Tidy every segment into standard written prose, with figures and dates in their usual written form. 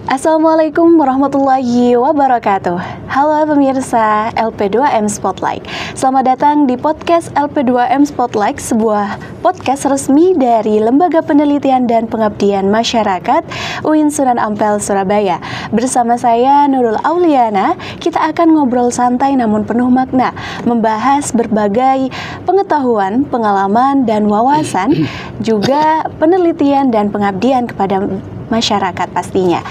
Assalamualaikum warahmatullahi wabarakatuh. Halo pemirsa LP2M Spotlight. Selamat datang di podcast LP2M Spotlight, sebuah podcast resmi dari Lembaga Penelitian dan Pengabdian Masyarakat UIN Sunan Ampel, Surabaya. Bersama saya Nurul Auliana, kita akan ngobrol santai namun penuh makna, membahas berbagai pengetahuan, pengalaman, dan wawasan, juga penelitian dan pengabdian kepada masyarakat pastinya.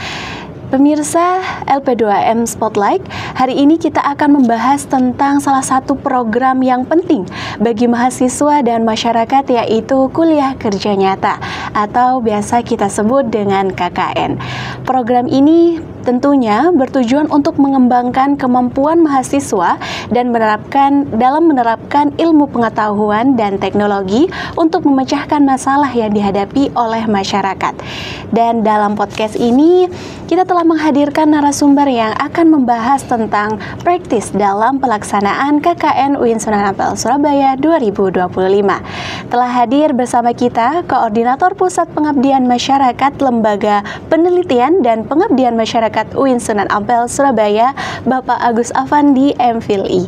Pemirsa LP2M Spotlight, hari ini kita akan membahas tentang salah satu program yang penting bagi mahasiswa dan masyarakat, yaitu kuliah kerja nyata atau biasa kita sebut dengan KKN. Program ini tentunya bertujuan untuk mengembangkan kemampuan mahasiswa dan menerapkan ilmu pengetahuan dan teknologi untuk memecahkan masalah yang dihadapi oleh masyarakat. Dan dalam podcast ini kita telah menghadirkan narasumber yang akan membahas tentang praktis dalam pelaksanaan KKN UIN Sunan Ampel Surabaya 2025. Telah hadir bersama kita Koordinator Pusat Pengabdian Masyarakat Lembaga Penelitian dan Pengabdian Masyarakat UIN Sunan Ampel Surabaya, Bapak Agus Afandi, MPhil.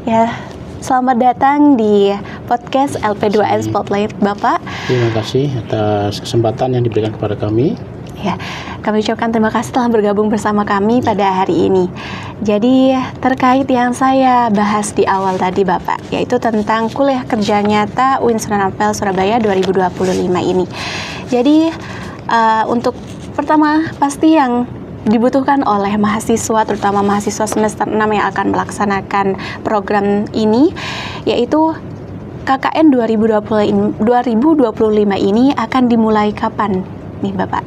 Ya, selamat datang di podcast LP2M Spotlight, Bapak. Terima kasih atas kesempatan yang diberikan kepada kami. Ya, kami ucapkan terima kasih telah bergabung bersama kami pada hari ini. Jadi terkait yang saya bahas di awal tadi Bapak, yaitu tentang kuliah kerja nyata UIN Sunan Ampel Surabaya 2025 ini. Jadi untuk pertama pasti yang dibutuhkan oleh mahasiswa, terutama mahasiswa semester 6 yang akan melaksanakan program ini, yaitu KKN 2025 ini akan dimulai kapan nih Bapak?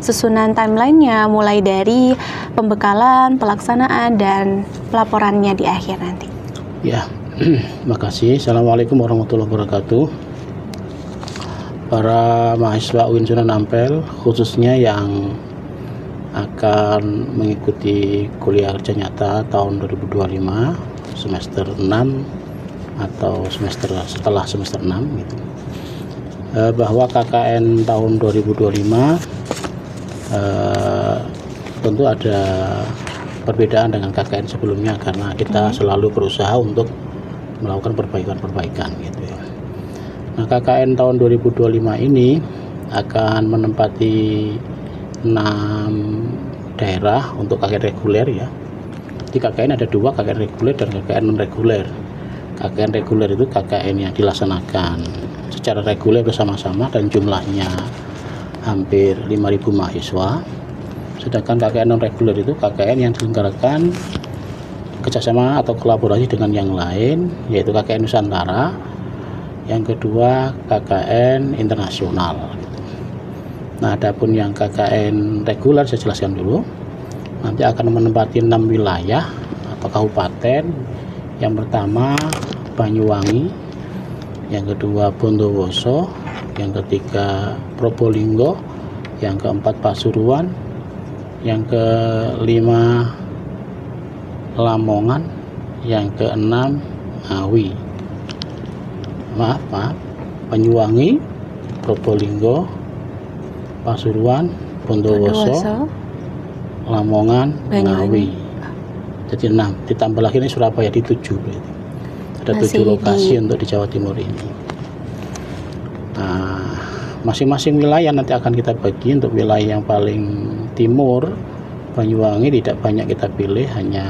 Susunan timelinenya mulai dari pembekalan, pelaksanaan, dan pelaporannya di akhir nanti. Ya, makasih. Assalamualaikum warahmatullahi wabarakatuh. Para mahasiswa UIN Sunan Ampel, khususnya yang akan mengikuti kuliah kerja nyata tahun 2025 semester 6 atau setelah semester 6 gitu. Bahwa KKN tahun 2025 tentu ada perbedaan dengan KKN sebelumnya karena kita selalu berusaha untuk melakukan perbaikan gitu ya. Nah, KKN tahun 2025 ini akan menempati 6 daerah untuk KKN reguler ya. Di KKN ada 2, KKN reguler dan KKN non reguler. KKN reguler itu KKN yang dilaksanakan secara reguler bersama-sama dan jumlahnya hampir 5.000 mahasiswa. Sedangkan KKN non reguler itu KKN yang diselenggarakan kerjasama atau kolaborasi dengan yang lain, yaitu KKN Nusantara. Yang kedua KKN internasional. Nah, adapun yang KKN reguler saya jelaskan dulu. Nanti akan menempati 6 wilayah atau kabupaten. Yang pertama Banyuwangi, yang kedua Bondowoso, yang ketiga Probolinggo, yang keempat Pasuruan, yang kelima Lamongan, yang keenam Ngawi. Maaf, Banyuwangi, Probolinggo, Pasuruan, Bondowoso, Lamongan, Ngawi. Jadi 6, ditambah lagi ini Surabaya di 7. Ada 7 lokasi untuk di Jawa Timur ini. Nah, masing-masing wilayah nanti akan kita bagi. Untuk wilayah yang paling timur, Banyuwangi, tidak banyak kita pilih, hanya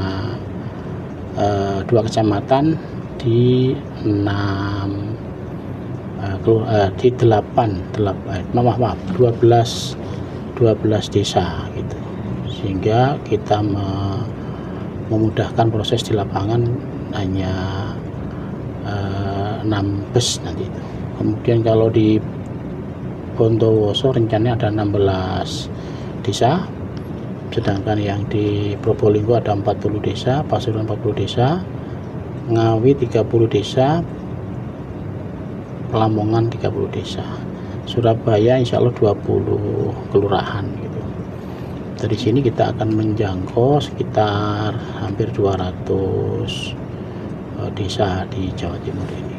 2 kecamatan di 12 desa gitu. Sehingga kita memudahkan proses di lapangan, hanya 6 bus nanti itu. Kemudian kalau di Bondowoso rencananya ada 16 desa, sedangkan yang di Probolinggo ada 40 desa, Pasuruan 40 desa, Ngawi 30 desa, Lamongan 30 desa, Surabaya insya Allah 20 kelurahan gitu. Dari sini kita akan menjangkau sekitar hampir 200 desa di Jawa Timur ini.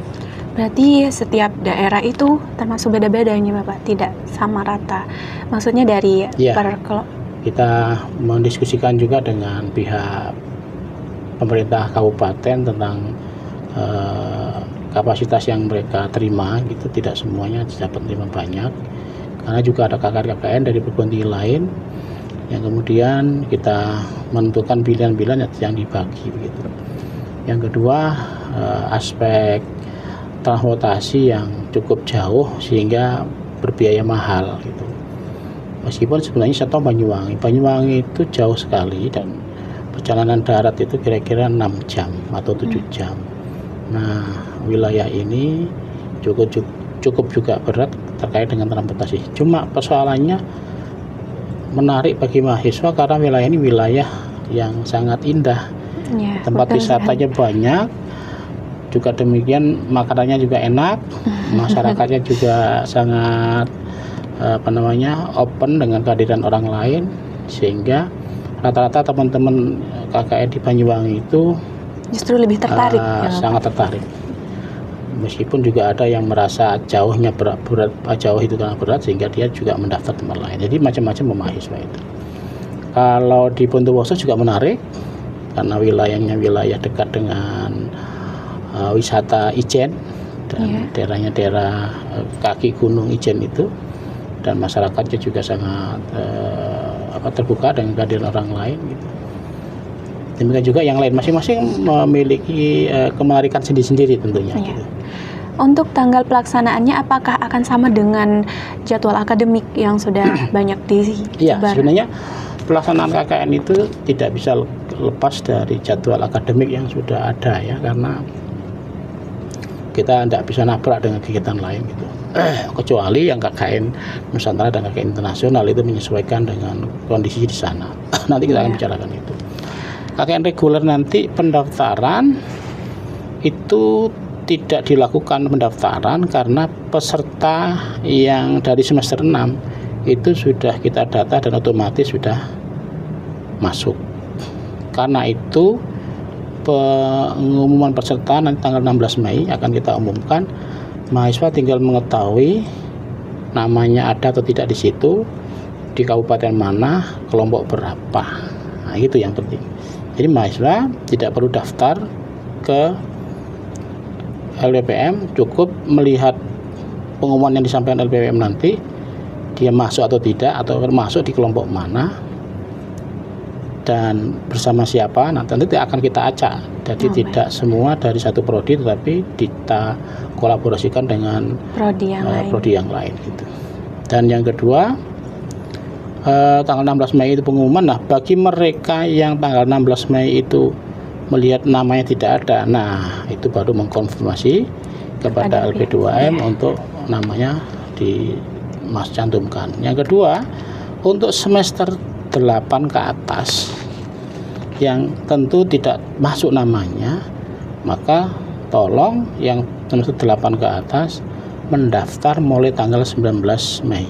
Berarti setiap daerah itu termasuk beda-bedanya Bapak, tidak sama rata. Maksudnya dari kita mendiskusikan juga dengan pihak pemerintah kabupaten tentang kapasitas yang mereka terima gitu, tidak semuanya dapat terima banyak karena juga ada KKN dari perguruan tinggi lain yang kemudian kita menentukan pilihan-pilihan yang dibagi begitu. Yang kedua, aspek transportasi yang cukup jauh sehingga berbiaya mahal gitu. Meskipun sebenarnya saya tahu Banyuwangi itu jauh sekali dan perjalanan darat itu kira-kira 6 jam atau 7 jam. Nah, wilayah ini cukup juga berat terkait dengan transportasi. Cuma persoalannya menarik bagi mahasiswa karena wilayah ini wilayah yang sangat indah. Ya, tempat wisatanya banyak. Juga demikian makanannya juga enak. Masyarakatnya juga sangat open dengan kehadiran orang lain, sehingga rata-rata teman-teman KKN di Banyuwangi itu justru lebih tertarik, sangat tertarik. Meskipun juga ada yang merasa jauhnya berat, jauh itu karena berat sehingga dia juga mendaftar tempat lain. Jadi macam-macam mahasiswa itu. Kalau di Bondowoso juga menarik karena wilayahnya wilayah dekat dengan wisata Ijen dan daerahnya daerah kaki gunung Ijen itu, dan masyarakatnya juga sangat terbuka dengan kehadiran orang lain gitu. Demikian juga yang lain, masing-masing memiliki kemenarikan sendiri-sendiri tentunya. Gitu. Untuk tanggal pelaksanaannya apakah akan sama dengan jadwal akademik yang sudah banyak disebar? Iya, sebenarnya pelaksanaan KKN itu tidak bisa lepas dari jadwal akademik yang sudah ada ya, karena kita tidak bisa nabrak dengan kegiatan lain gitu. Kecuali yang KKN Nusantara dan KKN internasional itu menyesuaikan dengan kondisi di sana. Nanti kita akan bicarakan itu. KKN reguler nanti pendaftaran itu tidak dilakukan pendaftaran karena peserta yang dari semester 6 itu sudah kita data dan otomatis sudah masuk. Karena itu pengumuman peserta nanti tanggal 16 Mei akan kita umumkan. Mahasiswa tinggal mengetahui namanya ada atau tidak di situ, di kabupaten mana, kelompok berapa. Nah, itu yang penting. Jadi mahasiswa tidak perlu daftar ke LPPM, cukup melihat pengumuman yang disampaikan LPPM nanti, dia masuk atau tidak, atau masuk di kelompok mana, dan bersama siapa. Nanti akan kita acak. Jadi tidak semua dari satu prodi, tetapi kita kolaborasikan dengan prodi yang lain gitu. Dan yang kedua, tanggal 16 Mei itu pengumuman. Nah, bagi mereka yang tanggal 16 Mei itu melihat namanya tidak ada, nah itu baru mengkonfirmasi kepada LP2M untuk namanya cantumkan. Yang kedua, untuk semester 8 ke atas yang tentu tidak masuk namanya, maka tolong yang semester 8 ke atas mendaftar mulai tanggal 19 Mei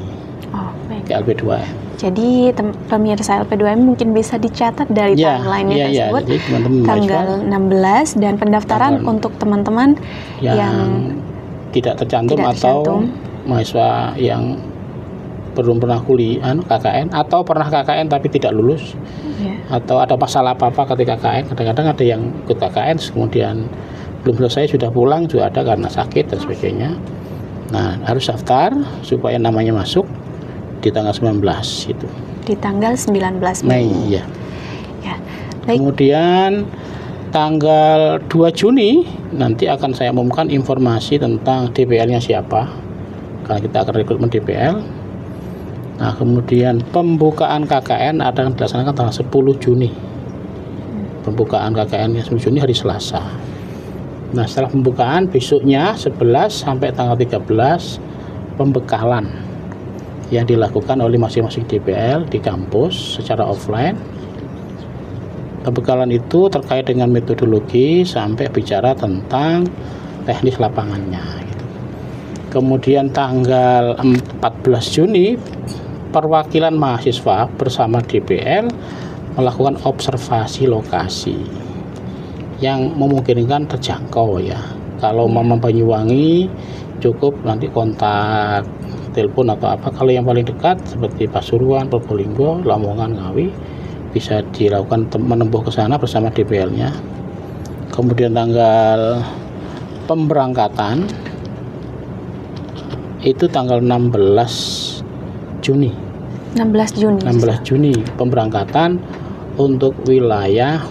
ke LP2M. Jadi pemirsa LP2M mungkin bisa dicatat dari timeline-nya tersebut, jadi teman-teman tanggal 16 dan pendaftaran untuk teman-teman yang tidak tercantum atau mahasiswa yang belum pernah kuliah KKN atau pernah KKN tapi tidak lulus, atau ada masalah apa-apa ketika KKN. Kadang-kadang ada yang ikut KKN kemudian belum selesai sudah pulang, juga ada karena sakit dan sebagainya. Nah, harus daftar supaya namanya masuk di tanggal 19 itu. Di tanggal 19 Mei. Ya. Kemudian tanggal 2 Juni nanti akan saya umumkan informasi tentang DPL-nya siapa. Karena kita akan rekrutmen DPL. Nah, kemudian pembukaan KKN akan dilaksanakan tanggal 10 Juni. Pembukaan KKN-nya 10 Juni hari Selasa. Nah, setelah pembukaan besoknya 11 sampai tanggal 13 pembekalan yang dilakukan oleh masing-masing DPL di kampus secara offline. Pembekalan itu terkait dengan metodologi sampai bicara tentang teknis lapangannya gitu. Kemudian tanggal 14 Juni perwakilan mahasiswa bersama DPL melakukan observasi lokasi yang memungkinkan terjangkau ya. Kalau Banyuwangi cukup nanti kontak telepon atau apa. Kalau yang paling dekat seperti Pasuruan, Probolinggo, Lamongan, Ngawi bisa dilakukan menempuh ke sana bersama DPL-nya. Kemudian tanggal pemberangkatan itu tanggal 16 Juni. 16 Juni Pemberangkatan untuk wilayah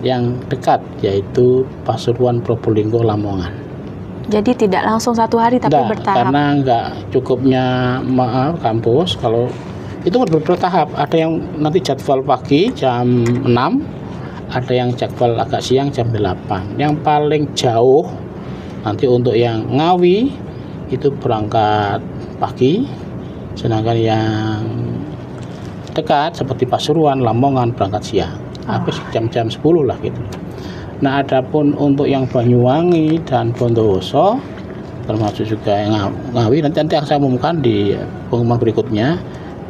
yang dekat, yaitu Pasuruan, Probolinggo, Lamongan. Jadi tidak langsung satu hari tapi bertahap. Karena nggak cukupnya kampus kalau itu bertahap. Ada yang nanti jadwal pagi jam 6, ada yang jadwal agak siang jam 8. Yang paling jauh nanti untuk yang Ngawi itu berangkat pagi, sedangkan yang dekat seperti Pasuruan, Lamongan berangkat siang. Habis jam-jam 10 lah gitu. Nah, adapun untuk yang Banyuwangi dan Bondowoso termasuk juga yang Ngawi nanti yang saya umumkan di pengumuman berikutnya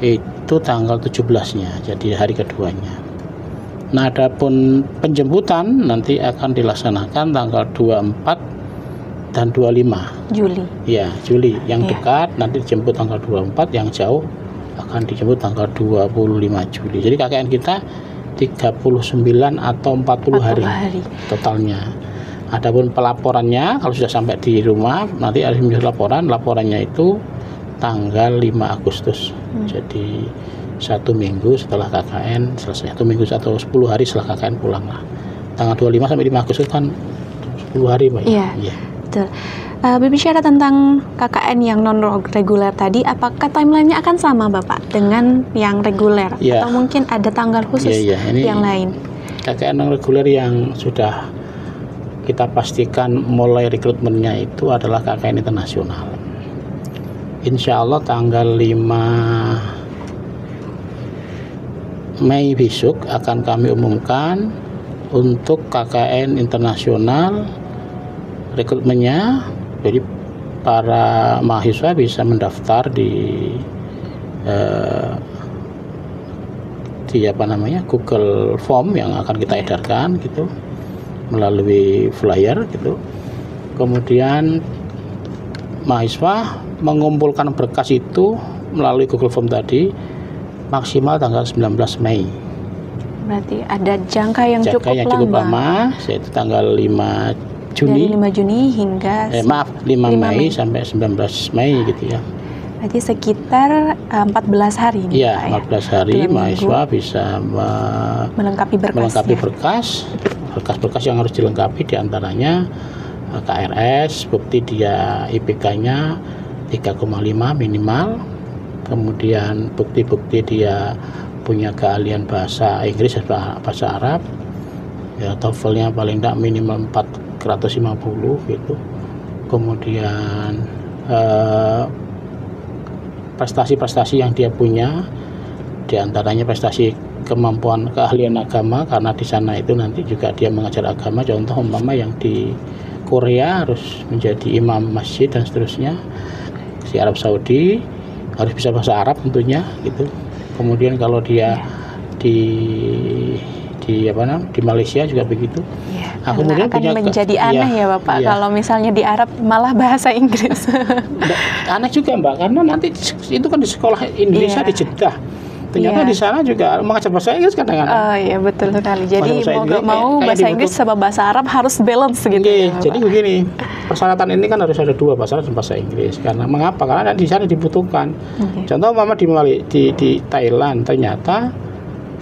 itu tanggal 17-nya, jadi hari keduanya. Nah, adapun penjemputan nanti akan dilaksanakan tanggal 24 dan 25 Juli. Ya, Juli. Yang dekat nanti dijemput tanggal 24, yang jauh akan dijemput tanggal 25 Juli. Jadi KKN kita 39 atau 40 hari totalnya. Adapun pelaporannya kalau sudah sampai di rumah nanti harus laporannya itu tanggal 5 Agustus. Jadi 1 minggu setelah KKN selesai, 1 minggu atau 10 hari setelah KKN pulang lah. Tanggal 25 sampai 5 Agustus kan 10 hari Pak. Iya. Betul. Berbicara tentang KKN yang non reguler tadi, apakah timelinenya akan sama Bapak dengan yang reguler atau mungkin ada tanggal khusus yang lain? KKN non reguler yang sudah kita pastikan mulai rekrutmennya itu adalah KKN internasional. Insya Allah tanggal 5 Mei besok akan kami umumkan untuk KKN internasional rekrutmennya. Jadi para mahasiswa bisa mendaftar di Google Form yang akan kita edarkan gitu melalui flyer gitu. Kemudian mahasiswa mengumpulkan berkas itu melalui Google Form tadi maksimal tanggal 19 Mei. Berarti ada jangka yang cukup lama, yaitu tanggal 5 Juni. Dari 5 Juni hingga 5 Mei sampai 19 Mei gitu ya. Berarti sekitar 14 hari nih, Pak, ya. 14 hari mahasiswa bisa melengkapi berkas yang harus dilengkapi diantaranya KRS, bukti dia IPK-nya 3,5 minimal, kemudian bukti-bukti dia punya keahlian bahasa Inggris atau bahasa Arab, ya TOEFL-nya paling tidak minimal 450 gitu. Kemudian prestasi-prestasi yang dia punya, diantaranya prestasi kemampuan keahlian agama, karena di sana itu nanti juga dia mengajar agama. Contoh umpama yang di Korea harus menjadi imam masjid dan seterusnya. Di Arab Saudi harus bisa bahasa Arab tentunya gitu. Kemudian kalau dia di Malaysia juga begitu. Nah, kemudian akan menjadi aneh ya Bapak kalau misalnya di Arab malah bahasa Inggris. Aneh juga Mbak, karena nanti itu kan di sekolah Indonesia di Jeddah. Ternyata di sana juga mengajar bahasa Inggris kadang-kadang. Oh iya, betul sekali. Jadi mau bahasa Inggris sama bahasa Arab harus balance gitu. Jadi begini, persyaratan ini kan harus ada 2 bahasa dan bahasa Inggris. Karena mengapa? Karena di sana dibutuhkan. Contoh di Thailand, ternyata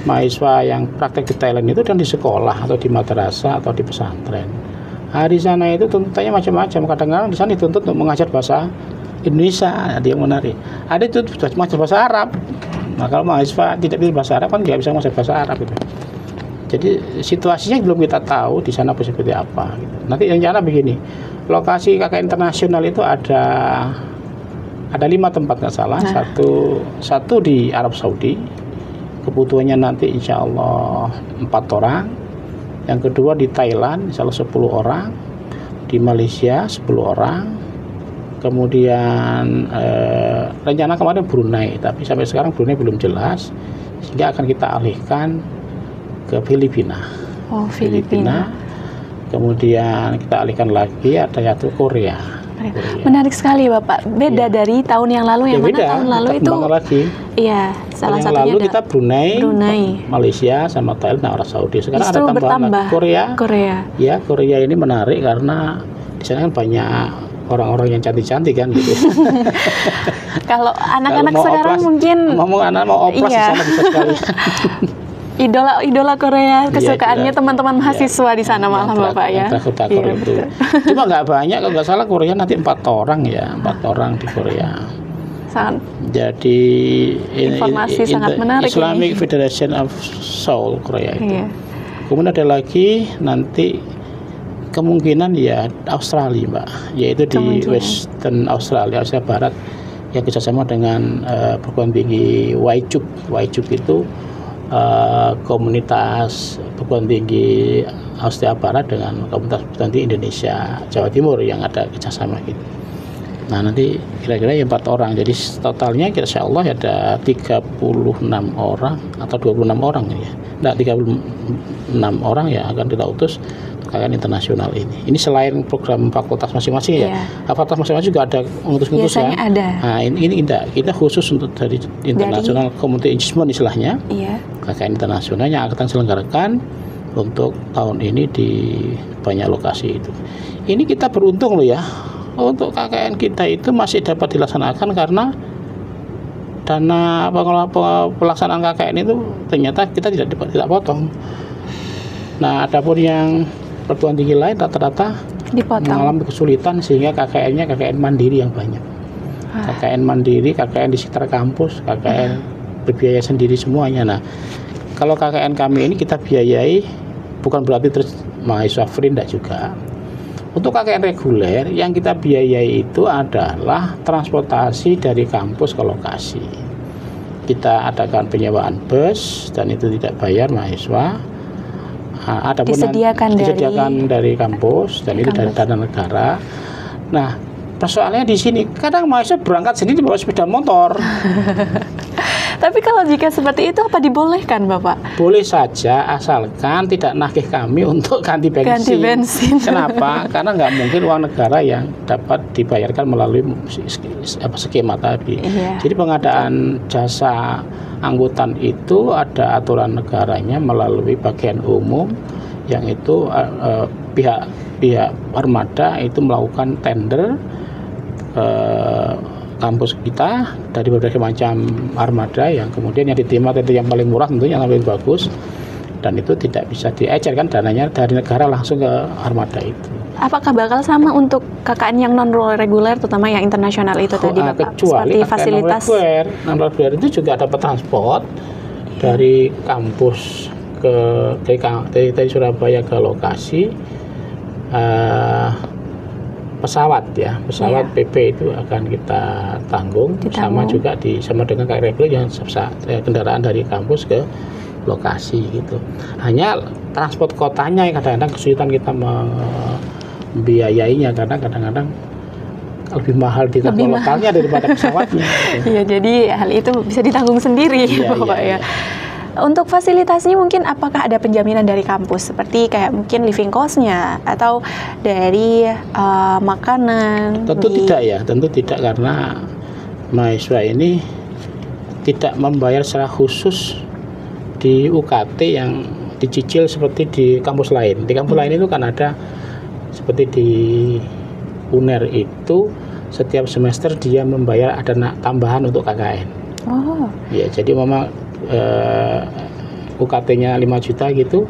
mahasiswa yang praktek di Thailand itu dan di sekolah atau di madrasah atau di pesantren. Di sana itu tuntutannya macam-macam. Kadang-kadang di sana dituntut untuk mengajar bahasa Indonesia. Dia menarik. Ada itu mengajar bahasa Arab. Nah, kalau mahasiswa tidak bisa bahasa Arab kan nggak bisa mengajar bahasa Arab gitu. Jadi situasinya belum kita tahu di sana seperti apa. Gitu. Nanti rencana begini, lokasi KKN internasional itu ada 5 tempat nggak salah. Satu di Arab Saudi. Kebutuhannya nanti insya Allah 4 orang. Yang kedua di Thailand insya Allah 10 orang. Di Malaysia 10 orang. Kemudian rencana kemarin Brunei, tapi sampai sekarang Brunei belum jelas, sehingga akan kita alihkan ke Filipina. Filipina. Kemudian kita alihkan lagi ada satu Korea. Korea. Menarik sekali Bapak. Beda dari tahun yang lalu, yang mana beda, tahun lalu kita itu kembang lagi. iya, salah yang satunya lalu kita Brunei, Malaysia sama Thailand, Arab Saudi. Sekarang justru ada tambahan lagi Korea. Ya, Korea ini menarik karena di sana kan banyak orang-orang yang cantik-cantik kan gitu. Kalau anak-anak sekarang mungkin anak mau oplas di sana bisa sekali. Idola Korea kesukaannya teman-teman mahasiswa di sana malah Bapak ya. Iya, itu. Cuma nggak banyak, kalau nggak salah Korea nanti 4 orang ya, 4 orang di Korea. Sangat. Jadi informasi sangat menarik Islamic ini. Federation of Seoul Korea itu. Iya. Kemudian ada lagi nanti kemungkinan ya Australia Mbak, yaitu di Western Australia Barat yang kerjasama dengan perguruan tinggi Waichuk. Waichuk itu komunitas perguruan tinggi Australia Barat dengan komunitas perguruan tinggi Indonesia Jawa Timur yang ada kerjasama gitu. Nah nanti kira-kira 4 orang, jadi totalnya insya Allah ada 36 orang atau 26 orang ya. Nah 36 orang yang akan kita utus KKN internasional ini. Ini selain program fakultas masing-masing ya. Fakultas masing-masing juga ada mengutus-ngutus kan. Ada. Nah ini tidak, kita khusus untuk dari internasional community engagement istilahnya. Iya. KKN internasional yang akan diselenggarakan untuk tahun ini di banyak lokasi itu. Ini kita beruntung loh ya. Untuk KKN kita itu masih dapat dilaksanakan karena dana pelaksanaan KKN itu ternyata kita tidak potong. Nah, adapun yang perguruan tinggi lain rata-rata mengalami kesulitan sehingga KKN-nya KKN mandiri yang banyak. KKN mandiri, KKN di sekitar kampus, KKN berbiaya sendiri semuanya. Nah, kalau KKN kami ini kita biayai, bukan berarti terus mahasiswa free, enggak juga. Untuk KKN reguler yang kita biayai itu adalah transportasi dari kampus ke lokasi. Kita adakan penyewaan bus dan itu tidak bayar mahasiswa. Ada pun disediakan dari kampus dan itu dari dana negara. Nah, persoalannya di sini kadang mahasiswa berangkat sendiri bawa sepeda motor. Tapi kalau jika seperti itu apa dibolehkan Bapak? Boleh saja asalkan tidak nagih kami untuk ganti bensin. Kenapa? Karena nggak mungkin uang negara yang dapat dibayarkan melalui skema tadi. Iya. Jadi pengadaan jasa angkutan itu ada aturan negaranya melalui bagian umum yang itu pihak armada itu melakukan tender kampus kita dari berbagai macam armada yang kemudian yang diterima itu yang paling murah tentunya yang paling bagus dan itu tidak bisa diecer kan dananya dari negara langsung ke armada itu. Apakah bakal sama untuk KKN yang non reguler terutama yang internasional itu tadi Bapak? Kecuali seperti fasilitas non reguler itu juga dapat transport dari kampus dari Surabaya ke lokasi pesawat PP itu akan kita tanggung. Sama juga sama dengan KKN reguler yang kendaraan dari kampus ke lokasi gitu. Hanya transport kotanya yang kadang-kadang kesulitan kita membiayainya karena kadang-kadang lebih mahal di transport lokalnya daripada pesawatnya. Iya, jadi hal itu bisa ditanggung sendiri Bapak ya. Untuk fasilitasnya mungkin apakah ada penjaminan dari kampus seperti kayak mungkin living cost-nya atau dari makanan? Tentu tidak karena mahasiswa ini tidak membayar secara khusus di UKT yang dicicil seperti di kampus lain. Di kampus lain itu kan ada seperti di UNER itu setiap semester dia membayar ada tambahan untuk KKN. Oh. Ya, jadi memang UKT-nya 5 juta gitu,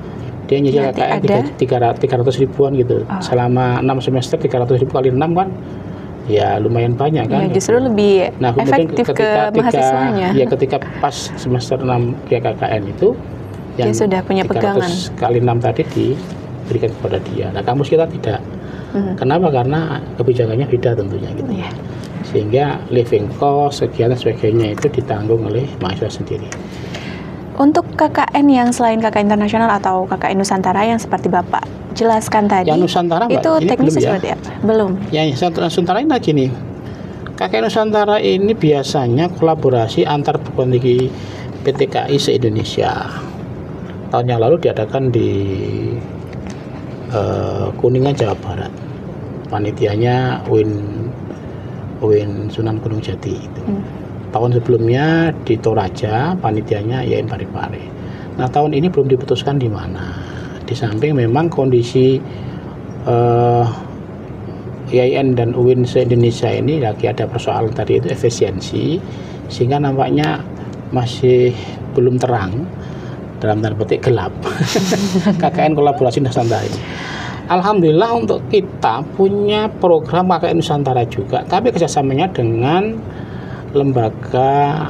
dia nyicil KKN 300 ribuan gitu. Selama 6 semester 300 ribu kali 6 kan ya lumayan banyak kan. Ya, justru lebih efektif ke mahasiswanya. Ya ketika pas semester 6 dia KKN itu yang dia sudah punya pegangan. Kali 6 tadi diberikan kepada dia. Nah, kampus kita tidak. Kenapa? Karena kebijakannya beda tentunya gitu. Yeah. Sehingga living cost, kegiatan sebagainya itu ditanggung oleh mahasiswa sendiri. Untuk KKN yang selain KKN internasional atau KKN Nusantara yang seperti Bapak jelaskan tadi, yang Nusantara itu teknisnya seperti apa? Belum. Yang Nusantara ini lagi nih. KKN Nusantara ini biasanya kolaborasi antar perguruan tinggi PTKI se-Indonesia. Tahun yang lalu diadakan di Kuningan, Jawa Barat. Panitianya UIN Sunan Gunung Jati itu. Tahun sebelumnya di Toraja, panitianya YIN Parepare. Nah, tahun ini belum diputuskan di mana. Di samping memang kondisi YIN dan UIN se-Indonesia ini lagi ada persoalan tadi itu efisiensi, sehingga nampaknya masih belum terang, dalam tanda petik gelap. KKN Kolaborasi Nusantara ini. Alhamdulillah untuk kita punya program KKN Nusantara juga, tapi kerjasamanya dengan lembaga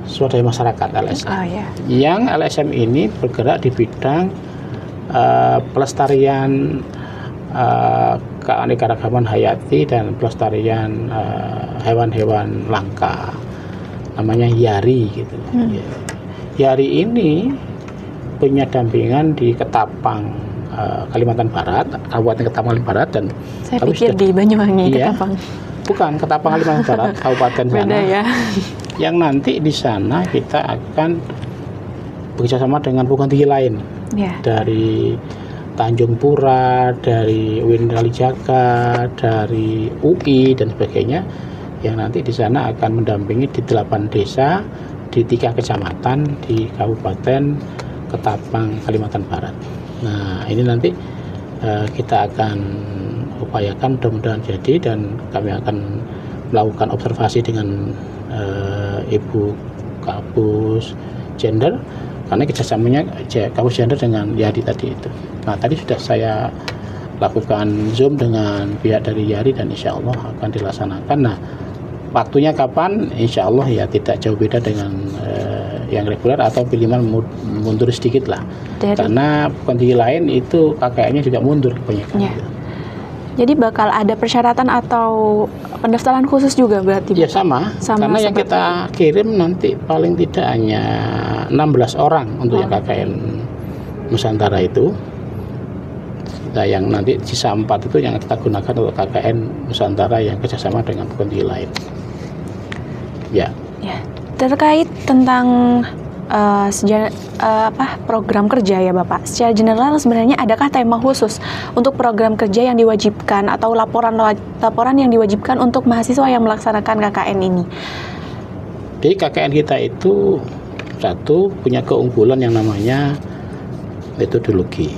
swadaya masyarakat LSM. Yang LSM ini bergerak di bidang pelestarian keanekaragaman hayati dan pelestarian hewan-hewan langka, namanya YARI gitu. YARI ini punya dampingan di Ketapang, Kalimantan Barat, Kabupaten Ketapang Kalimantan Barat, dan saya pikir di Banyuwangi. Ketapang. Bukan, Ketapang Kalimantan Barat, Kabupaten sana. Ya. Yang nanti di sana kita akan bekerjasama dengan perguruan tinggi lain, dari Tanjung Pura, dari UIN Kalijaga, dari UI dan sebagainya, yang nanti di sana akan mendampingi di 8 desa di 3 kecamatan di Kabupaten Ketapang Kalimantan Barat. Nah, ini nanti kita akan upayakan mudah-mudahan jadi, dan kami akan melakukan observasi dengan Ibu Kapus Gender, karena kerjasamanya Kapus Gender dengan YARI tadi itu. Nah, tadi sudah saya lakukan Zoom dengan pihak dari YARI dan insya Allah akan dilaksanakan. Nah, waktunya kapan? Insya Allah ya tidak jauh beda dengan yang reguler, atau minimal mundur sedikit lah. Karena kondisi lain itu KKN-nya juga mundur kebanyakan. Jadi bakal ada persyaratan atau pendaftaran khusus juga berarti? Ya sama karena yang kita kirim nanti paling tidak hanya 16 orang untuk yang KKN Nusantara itu. Nah, yang nanti sisa 4 itu yang kita gunakan untuk KKN Nusantara yang kerjasama dengan kondisi lain. Ya. Terkait tentang program kerja ya Bapak, secara general sebenarnya adakah tema khusus untuk program kerja yang diwajibkan atau laporan yang diwajibkan untuk mahasiswa yang melaksanakan KKN ini? Jadi KKN kita itu satu punya keunggulan yang namanya metodologi.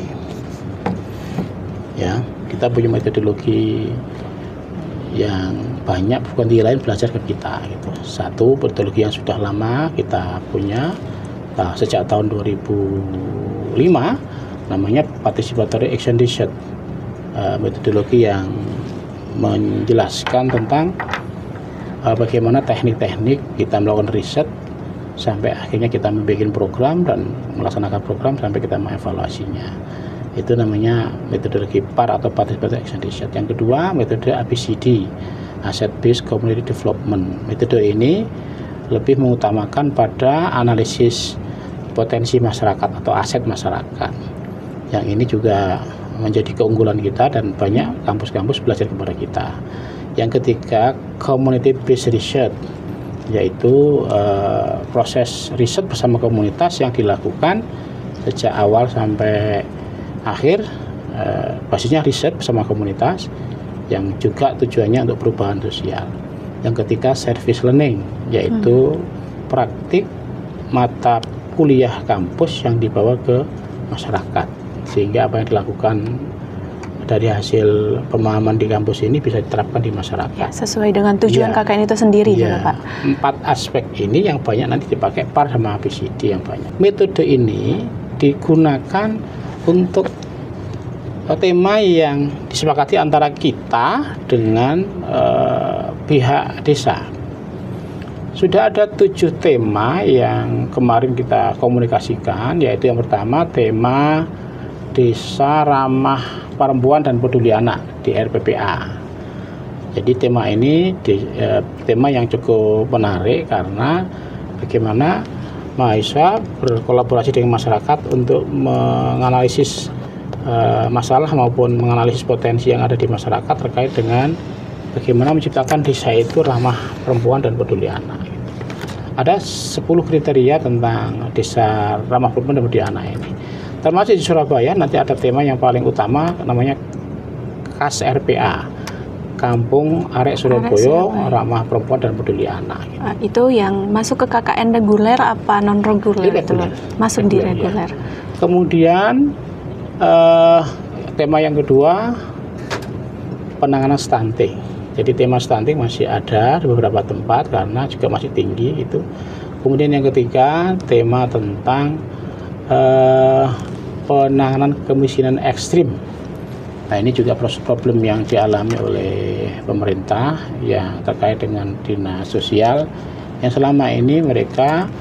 Ya, kita punya metodologi yang banyak bukan lain belajar ke kita gitu. Satu, metodologi yang sudah lama kita punya. Nah, sejak tahun 2005 namanya Participatory Action Research, metodologi yang menjelaskan tentang bagaimana teknik-teknik kita melakukan riset sampai akhirnya kita membuat program dan melaksanakan program sampai kita mengevaluasinya. Itu namanya metodologi PAR atau Participatory Action Research. Yang kedua, metode ABCD, Asset Based Community Development. Metode ini lebih mengutamakan pada analisis potensi masyarakat atau aset masyarakat. Yang ini juga menjadi keunggulan kita dan banyak kampus-kampus belajar kepada kita. Yang ketiga, Community Based Research, yaitu proses riset bersama komunitas yang dilakukan sejak awal sampai akhir, basisnya riset bersama komunitas yang juga tujuannya untuk perubahan sosial. Yang ketiga, service learning, yaitu praktik mata kuliah kampus yang dibawa ke masyarakat, sehingga apa yang dilakukan dari hasil pemahaman di kampus ini bisa diterapkan di masyarakat. Sesuai dengan tujuan KKN itu sendiri ya Pak. 4 aspek ini yang banyak nanti dipakai PAR sama ABCD yang banyak. Metode ini digunakan untuk tema yang disepakati antara kita dengan pihak desa. Sudah ada 7 tema yang kemarin kita komunikasikan, yaitu yang pertama tema Desa Ramah Perempuan dan Peduli Anak di RPPA. Jadi tema ini tema yang cukup menarik karena bagaimana mahasiswa berkolaborasi dengan masyarakat untuk menganalisis masalah maupun menganalisis potensi yang ada di masyarakat terkait dengan bagaimana menciptakan desa itu ramah perempuan dan peduli anak. Ada 10 kriteria tentang desa ramah perempuan dan peduli anak ini. Termasuk di Surabaya nanti ada tema yang paling utama namanya KAS RPA, Kampung Arek Surabaya, Ramah Perempuan dan Peduli Anak. Gitu. Itu yang masuk ke KKN reguler apa non reguler? Masuk di reguler. Ya. Kemudian tema yang kedua, penanganan stunting. Jadi tema stunting masih ada di beberapa tempat karena juga masih tinggi itu. Kemudian yang ketiga, tema tentang penanganan kemiskinan ekstrim. Nah, ini juga problem yang dialami oleh pemerintah yang terkait dengan dinas sosial yang selama ini mereka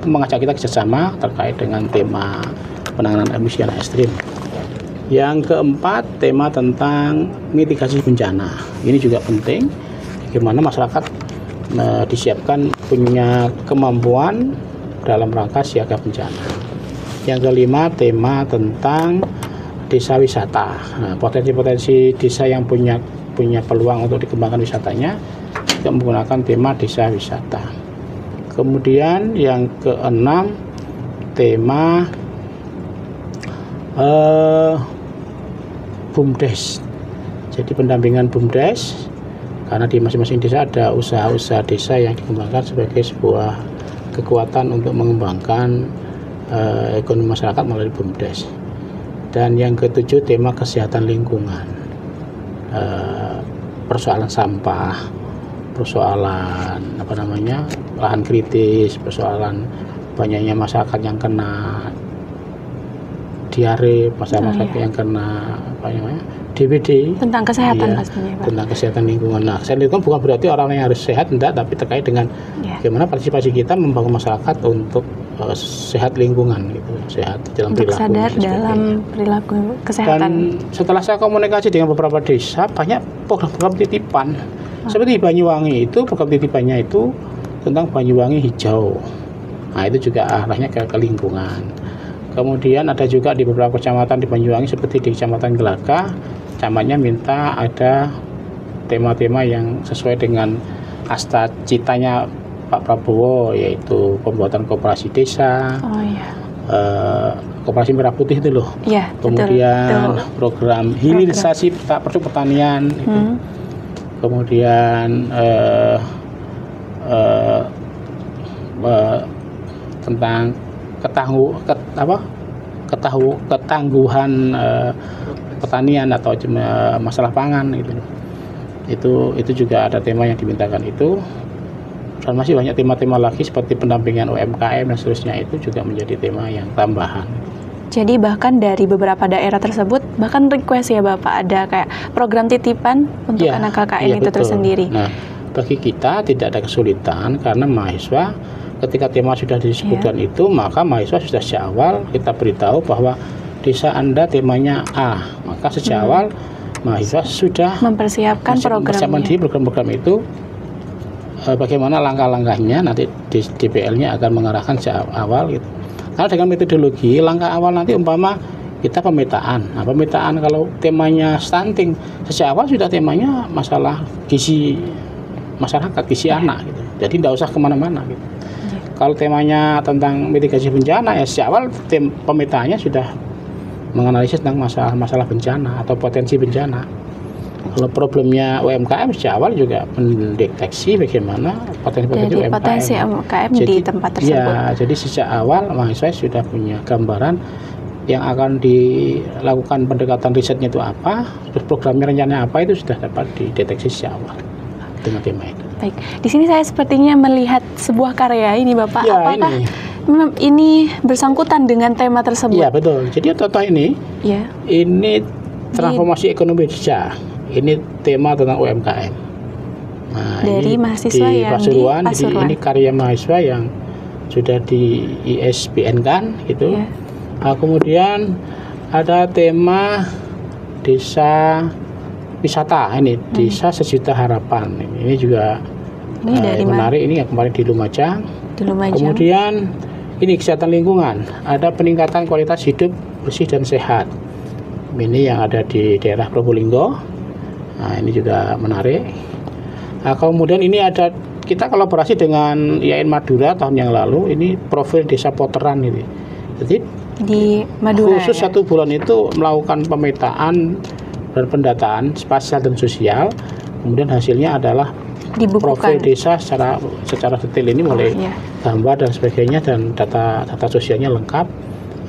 mengajak kita kerjasama terkait dengan tema penanganan kemiskinan ekstrim. Yang keempat, tema tentang mitigasi bencana. Ini juga penting, bagaimana masyarakat disiapkan punya kemampuan dalam rangka siaga bencana. Yang kelima, tema tentang desa wisata. Nah, potensi-potensi desa yang punya peluang untuk dikembangkan wisatanya juga menggunakan tema desa wisata. Kemudian yang keenam, tema BUMDes. Jadi pendampingan BUMDes, karena di masing-masing desa ada usaha-usaha desa yang dikembangkan sebagai sebuah kekuatan untuk mengembangkan ekonomi masyarakat melalui BUMDes. Dan yang ketujuh, tema kesehatan lingkungan, persoalan sampah, persoalan lahan kritis, persoalan banyaknya masyarakat yang kena diare, masyarakat yang kena DBD, tentang kesehatan pastinya, Pak. Tentang kesehatan lingkungan. Nah, kesehatan lingkungan bukan berarti orang yang harus sehat, enggak, tapi terkait dengan bagaimana partisipasi kita membangun masyarakat untuk sehat lingkungan, gitu, sehat dalam untuk perilaku. Sadar dalam perilaku kesehatan. Dan setelah saya komunikasi dengan beberapa desa, banyak program-program titipan. Seperti Banyuwangi itu, program titipannya itu tentang Banyuwangi hijau. Nah, itu juga arahnya ke lingkungan. Kemudian ada juga di beberapa kecamatan di Banyuwangi seperti di Kecamatan Gelaga, camatnya minta ada tema-tema yang sesuai dengan asta citanya Pak Prabowo, yaitu pembuatan koperasi desa, koperasi merah putih itu loh. Ya, kemudian betul. Program hilirisasi produk pertanian, itu. Kemudian tentang ketangguhan pertanian atau masalah pangan itu juga ada tema yang dimintakan itu. Dan masih banyak tema-tema lagi seperti pendampingan UMKM dan seterusnya, itu juga menjadi tema yang tambahan. Jadi bahkan dari beberapa daerah tersebut bahkan request ya Bapak, ada kayak program titipan untuk anak KKN itu tersendiri. Nah, bagi kita tidak ada kesulitan karena mahasiswa ketika tema sudah disebutkan itu, maka mahasiswa sudah sejak awal kita beritahu bahwa desa Anda temanya A, maka sejak awal mahasiswa sudah mempersiapkan program-program itu. Bagaimana langkah-langkahnya nanti DPL-nya akan mengarahkan sejak awal gitu. Karena dengan metodologi langkah awal nanti umpama kita pemetaan. Nah, pemetaan kalau temanya stunting, sejak awal sudah temanya masalah gizi masyarakat, gizi anak gitu. Jadi tidak usah kemana-mana gitu. Kalau temanya tentang mitigasi bencana, ya sejak awal pemetaannya sudah menganalisis tentang masalah bencana atau potensi bencana. Kalau problemnya UMKM sejak awal juga mendeteksi bagaimana potensi UMKM di tempat tersebut. Ya, jadi sejak awal mahasiswa sudah punya gambaran yang akan dilakukan pendekatan risetnya itu apa, terus programnya rencananya apa, itu sudah dapat dideteksi sejak awal dengan tema itu. Baik, di sini saya sepertinya melihat sebuah karya ini Bapak. Ya, apakah ini bersangkutan dengan tema tersebut? Iya betul. Jadi contoh ini, ini transformasi ekonomi desa. Ini tema tentang UMKM. Nah, dari ini mahasiswa di yang Pasuruan, di Pasuruan. Ini karya mahasiswa yang sudah di ISBN kan, gitu. Nah, kemudian ada tema desa wisata, ini desa sejuta harapan. Ini juga dari menarik. Ini yang kemarin di Lumajang. Lumajang. Kemudian ini kesehatan lingkungan, ada peningkatan kualitas hidup bersih dan sehat. Ini yang ada di daerah Probolinggo. Nah, ini juga menarik. Nah, kemudian ini ada kita kolaborasi dengan IAIN Madura tahun yang lalu. Ini profil desa Poteran ini. Jadi di Madura khusus 1 bulan itu melakukan pemetaan pendataan spasial dan sosial. Kemudian hasilnya adalah Dibukukan. profil desa secara detail ini mulai iya. gambar dan sebagainya, dan data sosialnya lengkap.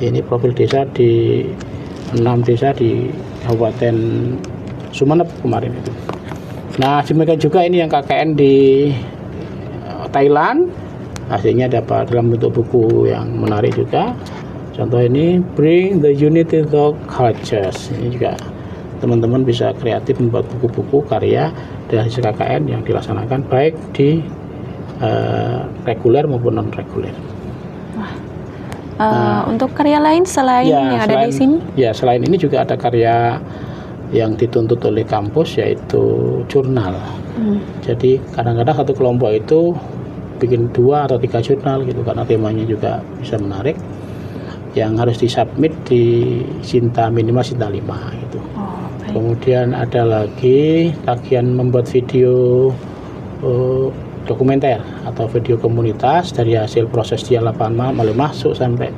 Ini profil desa di 6 desa di Kabupaten Sumeneb kemarin itu. Nah, demikian juga ini yang KKN di Thailand, hasilnya dapat dalam bentuk buku yang menarik juga. Contoh ini Bring the Unity to Cultures. Ini juga teman-teman bisa kreatif membuat buku-buku karya dari hasil KKN yang dilaksanakan baik di reguler maupun non reguler. Untuk karya lain selain yang ada di sini? Ya, selain ini juga ada karya yang dituntut oleh kampus, yaitu jurnal. Jadi kadang-kadang satu kelompok itu bikin 2 atau 3 jurnal gitu, karena temanya juga bisa menarik, yang harus disubmit di Sinta minimal Sinta 5 gitu. Kemudian ada lagi bagian membuat video dokumenter atau video komunitas dari hasil proses dia lapangan mulai masuk sampai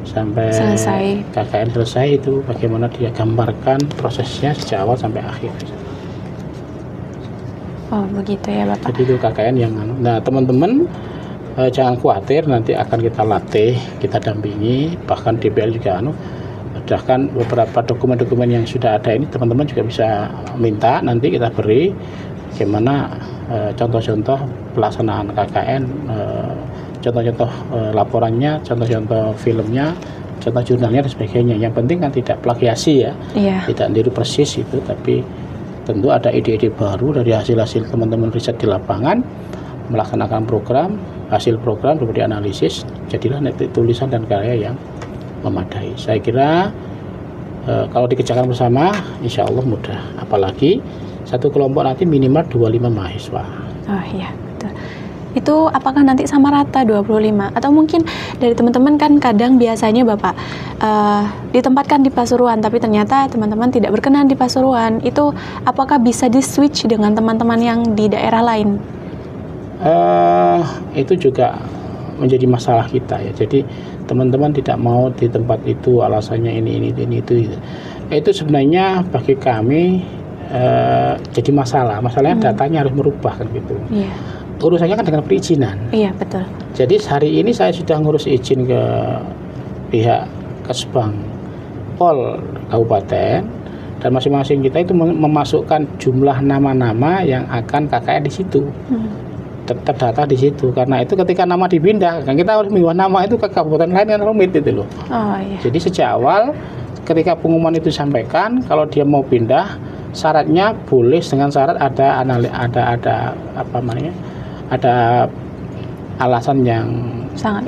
sampai selesai. KKN selesai, itu bagaimana dia gambarkan prosesnya sejak awal sampai akhir. Oh begitu ya Bapak. Jadi itu KKN yang nah teman-teman jangan khawatir, nanti akan kita latih, kita dampingi, bahkan DPL juga bahkan beberapa dokumen-dokumen yang sudah ada ini teman-teman juga bisa minta, nanti kita beri bagaimana contoh-contoh pelaksanaan KKN, contoh-contoh laporannya, contoh-contoh filmnya, contoh jurnalnya dan sebagainya. Yang penting kan tidak plagiasi ya, tidak niru persis itu, tapi tentu ada ide-ide baru dari hasil-hasil teman-teman riset di lapangan, melaksanakan program, hasil program kemudian analisis, jadilah tulisan dan karya yang memadai. Saya kira kalau dikerjakan bersama insya Allah mudah, apalagi satu kelompok nanti minimal 25 mahasiswa. Oh iya, betul. Itu apakah nanti sama rata 25 atau mungkin dari teman-teman kan kadang biasanya Bapak ditempatkan di Pasuruan tapi ternyata teman-teman tidak berkenan di Pasuruan, itu apakah bisa di switch dengan teman-teman yang di daerah lain? Itu juga menjadi masalah kita ya. Jadi teman-teman tidak mau di tempat itu alasannya ini itu. Itu sebenarnya bagi kami jadi masalahnya datanya harus merubah kan gitu. Iya. Urusannya kan dengan perizinan. Iya betul. Jadi hari ini saya sudah ngurus izin ke pihak Kesbang Pol Kabupaten, dan masing-masing kita itu memasukkan jumlah nama-nama yang akan KKN di situ. Terdata di situ, karena itu ketika nama dipindah kan kita harus mengubah nama itu ke kabupaten lain yang rumit itu loh. Iya. Jadi sejak awal ketika pengumuman itu disampaikan, kalau dia mau pindah syaratnya boleh dengan syarat ada alasan yang sangat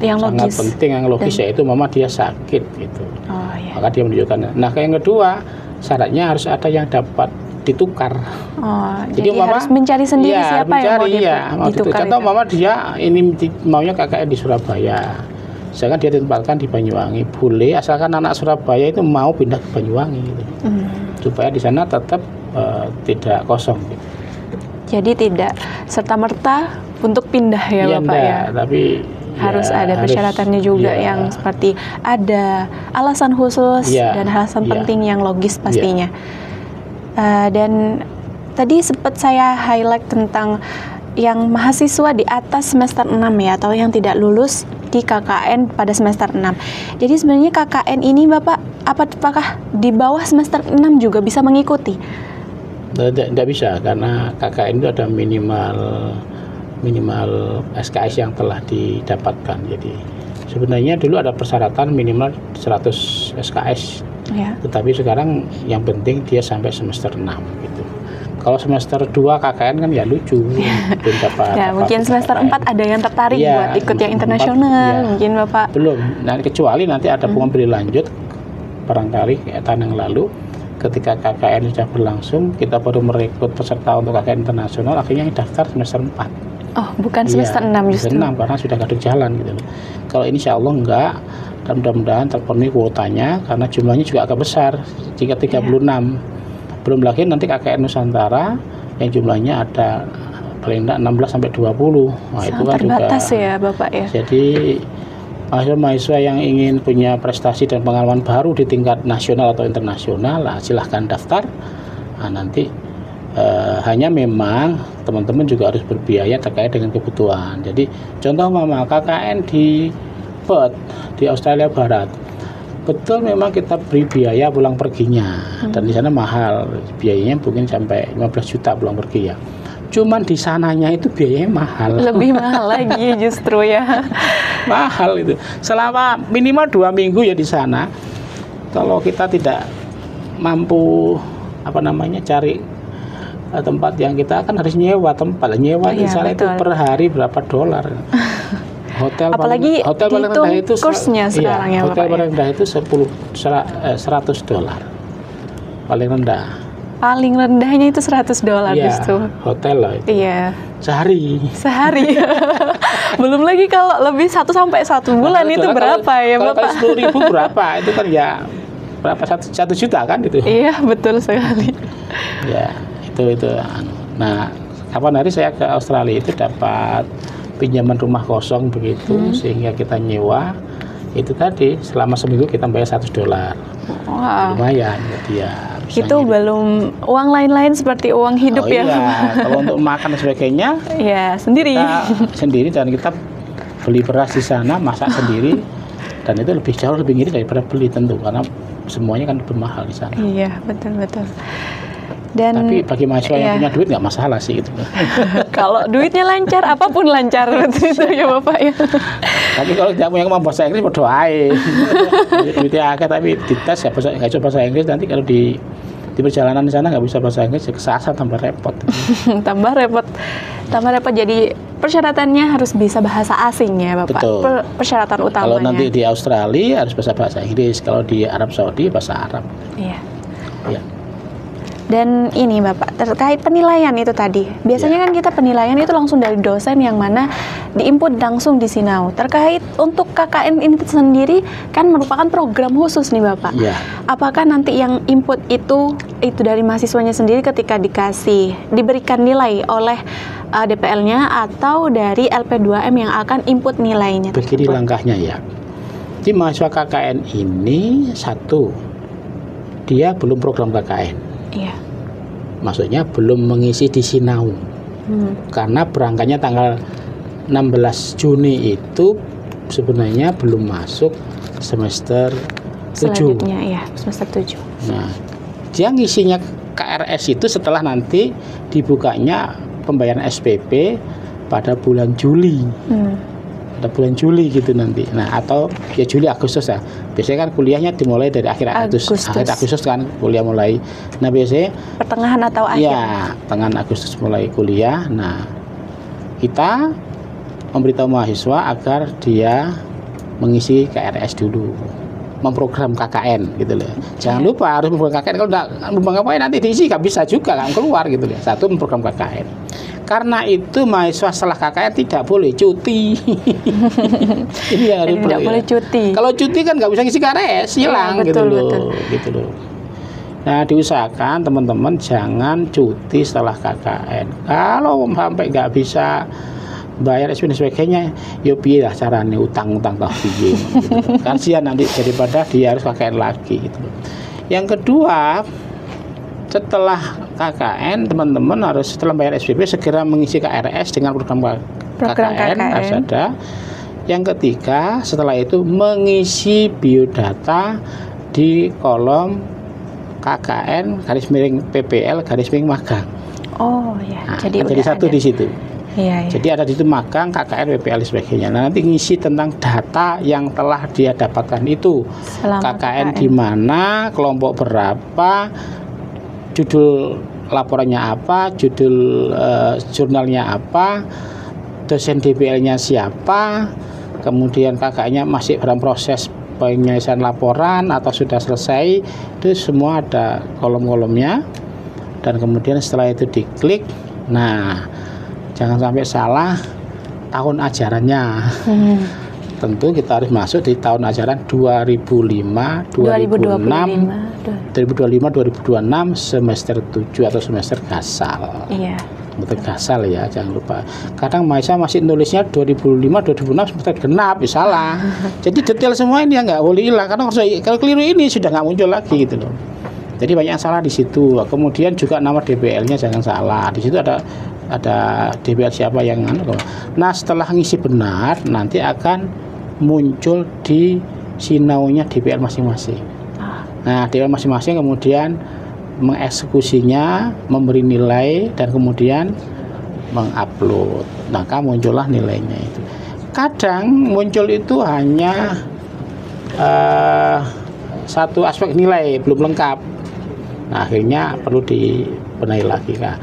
penting, yang logis, yaitu mama dia sakit gitu. Iya. Maka dia menunjukkan. Nah, yang kedua syaratnya harus ada yang dapat ditukar. Jadi harus mencari sendiri siapa yang mau ditukar. Contoh mama dia ini maunya KKN di Surabaya, sedangkan dia ditempatkan di Banyuwangi, boleh asalkan anak Surabaya itu mau pindah ke Banyuwangi gitu. Supaya di sana tetap tidak kosong gitu. Jadi tidak serta-merta untuk pindah ya Bapak ya. Tapi harus ada persyaratannya juga yang seperti ada alasan khusus dan alasan penting yang logis pastinya. Dan tadi sempat saya highlight tentang yang mahasiswa di atas semester 6 ya, atau yang tidak lulus di KKN pada semester 6. Jadi sebenarnya KKN ini Bapak, apakah di bawah semester 6 juga bisa mengikuti? Tidak bisa, karena KKN itu ada minimal SKS yang telah didapatkan. Jadi sebenarnya dulu ada persyaratan minimal 100 SKS. Tetapi sekarang yang penting dia sampai semester 6 gitu. Kalau semester 2 KKN kan ya lucu, belum dapat. Mungkin semester 4 ada yang tertarik buat ikut yang internasional, mungkin Bapak. Belum. Nah, kecuali nanti ada pengumuman lanjut barangkali tahun yang lalu ketika KKN sudah berlangsung, kita baru merekrut peserta untuk KKN internasional, akhirnya yang daftar semester 4. Oh, bukan semester 6 justru. Semester 6 karena sudah kadung jalan gitu. Kalau ini insya Allah enggak, dan mudah-mudahan terpenuhi kuotanya karena jumlahnya juga agak besar, jika 36. Belum lagi nanti KKN Nusantara yang jumlahnya ada paling enggak 16 sampai 20. Nah, itu kan terbatas juga ya Bapak ya. Jadi mahasiswa yang ingin punya prestasi dan pengalaman baru di tingkat nasional atau internasional, silahkan daftar. Nanti hanya memang teman-teman juga harus berbiaya terkait dengan kebutuhan. Jadi contoh mama KKN di Perth di Australia Barat, betul memang kita beri biaya pulang perginya, dan di sana mahal, biayanya mungkin sampai 15 juta pulang pergi ya. Cuman di sananya itu biayanya mahal. Lebih mahal lagi justru ya. Mahal itu. Selama minimal 2 minggu ya di sana. Kalau kita tidak mampu cari tempat yang kita kan harus nyewa tempat. Nyewa di sana itu per hari berapa dolar. Hotel apalagi hotel paling rendah itu kursnya sekarang ya, hotel Bapak, paling rendah itu $100 paling rendah. Paling rendahnya itu $100 justru. Hotel lah itu. Iya. Sehari. Belum lagi kalau lebih 1 sampai 1 bulan itu berapa ya Bapak? Kalau 10.000 berapa? Itu kan ya berapa 1 juta kan itu. Iya, betul sekali. Ya, itu. Nah, kapan hari saya ke Australia itu dapat pinjaman rumah kosong begitu, sehingga kita nyewa itu tadi selama seminggu kita bayar $100. Wow. Lumayan jadi ya. Itu belum uang lain-lain seperti uang hidup ya. Iya, kalau untuk makan dan sebagainya ya sendiri. Kita sendiri, dan kita beli beras di sana, masak sendiri, dan itu jauh lebih ngirit daripada beli tentu, karena semuanya kan lebih mahal di sana. Iya, betul. Dan tapi bagi mahasiswa yang punya duit nggak masalah sih gitu. Kalau duitnya lancar, apapun lancar itu ya Bapak ya. Tapi kalau tidak punya kemampuan bahasa Inggris, berdoa duitnya agak, tapi dites ya nggak coba bahasa Inggris, nanti kalau di perjalanan di sana nggak bisa bahasa Inggris, kesasar tambah repot. tambah repot. Jadi persyaratannya harus bisa bahasa asing ya Bapak. Betul. Persyaratan utamanya. Kalau nanti di Australia harus bahasa Inggris, kalau di Arab Saudi bahasa Arab. Iya. Ya. Dan ini Bapak, terkait penilaian itu tadi. Biasanya kan kita penilaian itu langsung dari dosen yang mana diinput langsung di Sinau. Terkait untuk KKN ini sendiri kan merupakan program khusus nih Bapak. Ya. Apakah nanti yang input itu dari mahasiswanya sendiri ketika diberikan nilai oleh DPL-nya atau dari LP2M yang akan input nilainya? Begini langkahnya ya. Di mahasiswa KKN ini dia belum program KKN. Iya. Maksudnya belum mengisi di Sinau. Karena berangkatnya tanggal 16 Juni itu sebenarnya belum masuk semester 7. Selanjutnya ya, semester 7. Nah, dia ngisinya KRS itu setelah nanti dibukanya pembayaran SPP pada bulan Juli. Pada bulan Juli gitu nanti. Nah, atau ya Juli Agustus ya. Biasanya kan kuliahnya dimulai dari akhir Agustus kan kuliah mulai. Nah, biasanya pertengahan atau akhir. Ya, pertengahan Agustus mulai kuliah. Nah, kita memberitahu mahasiswa agar dia mengisi KRS dulu. Memprogram KKN gitu loh. Jangan lupa harus memprogram KKN. Kalau enggak ngapain nanti diisi nggak bisa juga, nggak keluar gitu loh. Satu, memprogram KKN. Karena itu mahasiswa setelah KKN tidak boleh cuti. Ini yang harus tidak boleh cuti. Kalau cuti kan nggak bisa ngisi KRS, hilang gitu loh. Nah, diusahakan teman-teman jangan cuti setelah KKN. Kalau sampai nggak bisa bayar SP dan sebagainya, ya piye lah caranya, utang-utang tak piye gitu. Kasihan nanti daripada dia harus KKN lagi gitu. Yang kedua, setelah KKN teman-teman harus setelah bayar SPP segera mengisi KRS dengan program KKN harus ada. Yang ketiga, setelah itu mengisi biodata di kolom KKN _PPL _magang. Oh ya. Nah, jadi satu ada di situ. Iya. Jadi ada di situ magang, KKN, PPL sebagainya. Nah, nanti ngisi tentang data yang telah dia dapatkan itu. KKN di mana, kelompok berapa, judul laporannya apa, judul jurnalnya apa, dosen DPL-nya siapa, kemudian KKN-nya masih dalam proses penyelesaian laporan atau sudah selesai, itu semua ada kolom-kolomnya. Dan kemudian setelah itu diklik, nah jangan sampai salah tahun ajarannya. Tentu kita harus masuk di tahun ajaran 2025 2026 semester 7 atau semester gasal. Iya. semester gasal ya, jangan lupa. Kadang mahasiswa masih nulisnya 2005, 2006 semester genap, ya salah. Jadi detail semua ini yang nggak boleh hilang, karena kalau keliru ini sudah nggak muncul lagi gitu loh. Jadi banyak yang salah di situ. Kemudian juga nama DBL-nya jangan salah. Di situ ada DBL siapa yang Nah, setelah ngisi benar nanti akan muncul di sinaunya DBL masing-masing. Nah, DBL masing-masing kemudian mengeksekusinya, memberi nilai, dan kemudian mengupload. Maka muncullah nilainya itu. Kadang muncul itu hanya satu aspek nilai belum lengkap. Nah, akhirnya perlu dibenahi lagi. Nah,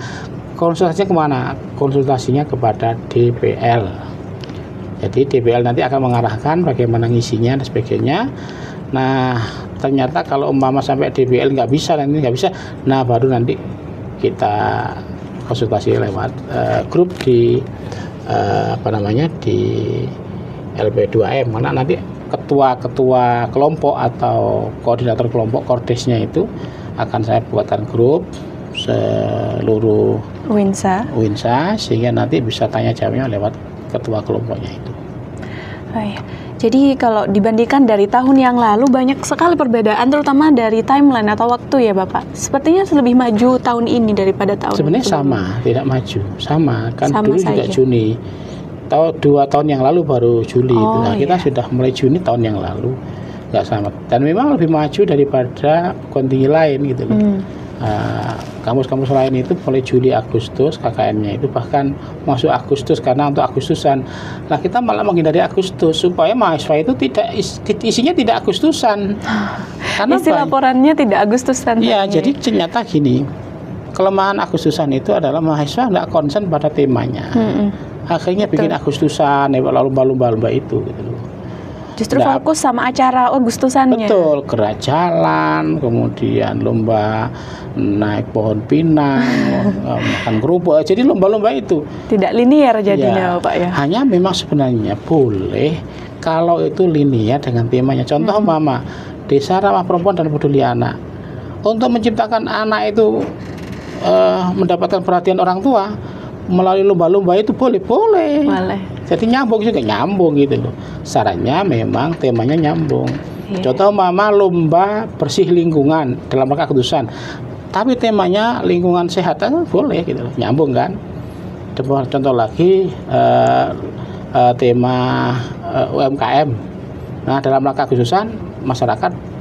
konsultasinya kemana? Konsultasinya kepada DBL. Jadi DBL nanti akan mengarahkan bagaimana ngisinya dan sebagainya. Nah, ternyata kalau umpama sampai DBL nggak bisa, nah baru nanti kita konsultasi lewat grup di di LP2M, mana nanti ketua kelompok atau koordinator kelompok kordesnya itu akan saya buatkan grup seluruh Winsa sehingga nanti bisa tanya jawabnya lewat ketua kelompoknya itu. Oh, iya. Jadi kalau dibandingkan dari tahun yang lalu banyak sekali perbedaan, terutama dari timeline atau waktu ya Bapak. Sepertinya lebih maju tahun ini daripada tahun sebenarnya sebelumnya. Sama, tidak maju. Sama, kan sama dulu saja. juga Juni. 2 tahun yang lalu baru Juli. Nah, kita sudah mulai Juni tahun yang lalu. Nggak sama. Dan memang lebih maju daripada kontingen lain gitu loh. Kampus-kampus lain itu mulai Juli Agustus KKN-nya itu bahkan masuk Agustus karena untuk Agustusan. Nah, kita malah menghindari Agustus supaya mahasiswa itu isinya tidak Agustusan. Karena isi laporannya tidak Agustusan. Iya, jadi ternyata gini. Kelemahan Agustusan itu adalah mahasiswa tidak konsen pada temanya. Akhirnya bikin Agustusan, lomba-lomba itu gitu loh. Justru fokus sama acara Agustusannya. Betul, gerak jalan, kemudian lomba naik pohon pinang, makan kerupuk. Jadi lomba-lomba itu tidak linear jadinya, Pak ya. Hanya memang sebenarnya boleh kalau itu linear dengan temanya. Contoh Mama, Desa Ramah Perempuan dan Peduli Anak. Untuk menciptakan anak itu mendapatkan perhatian orang tua melalui lomba-lomba itu boleh. Jadi nyambung gitu loh. Syaratnya memang temanya nyambung. Contoh Mama lomba bersih lingkungan dalam rangka Agustusan, tapi temanya lingkungan sehat boleh gitu loh. Nyambung kan. Contoh lagi tema UMKM. Nah, dalam rangka Agustusan masyarakat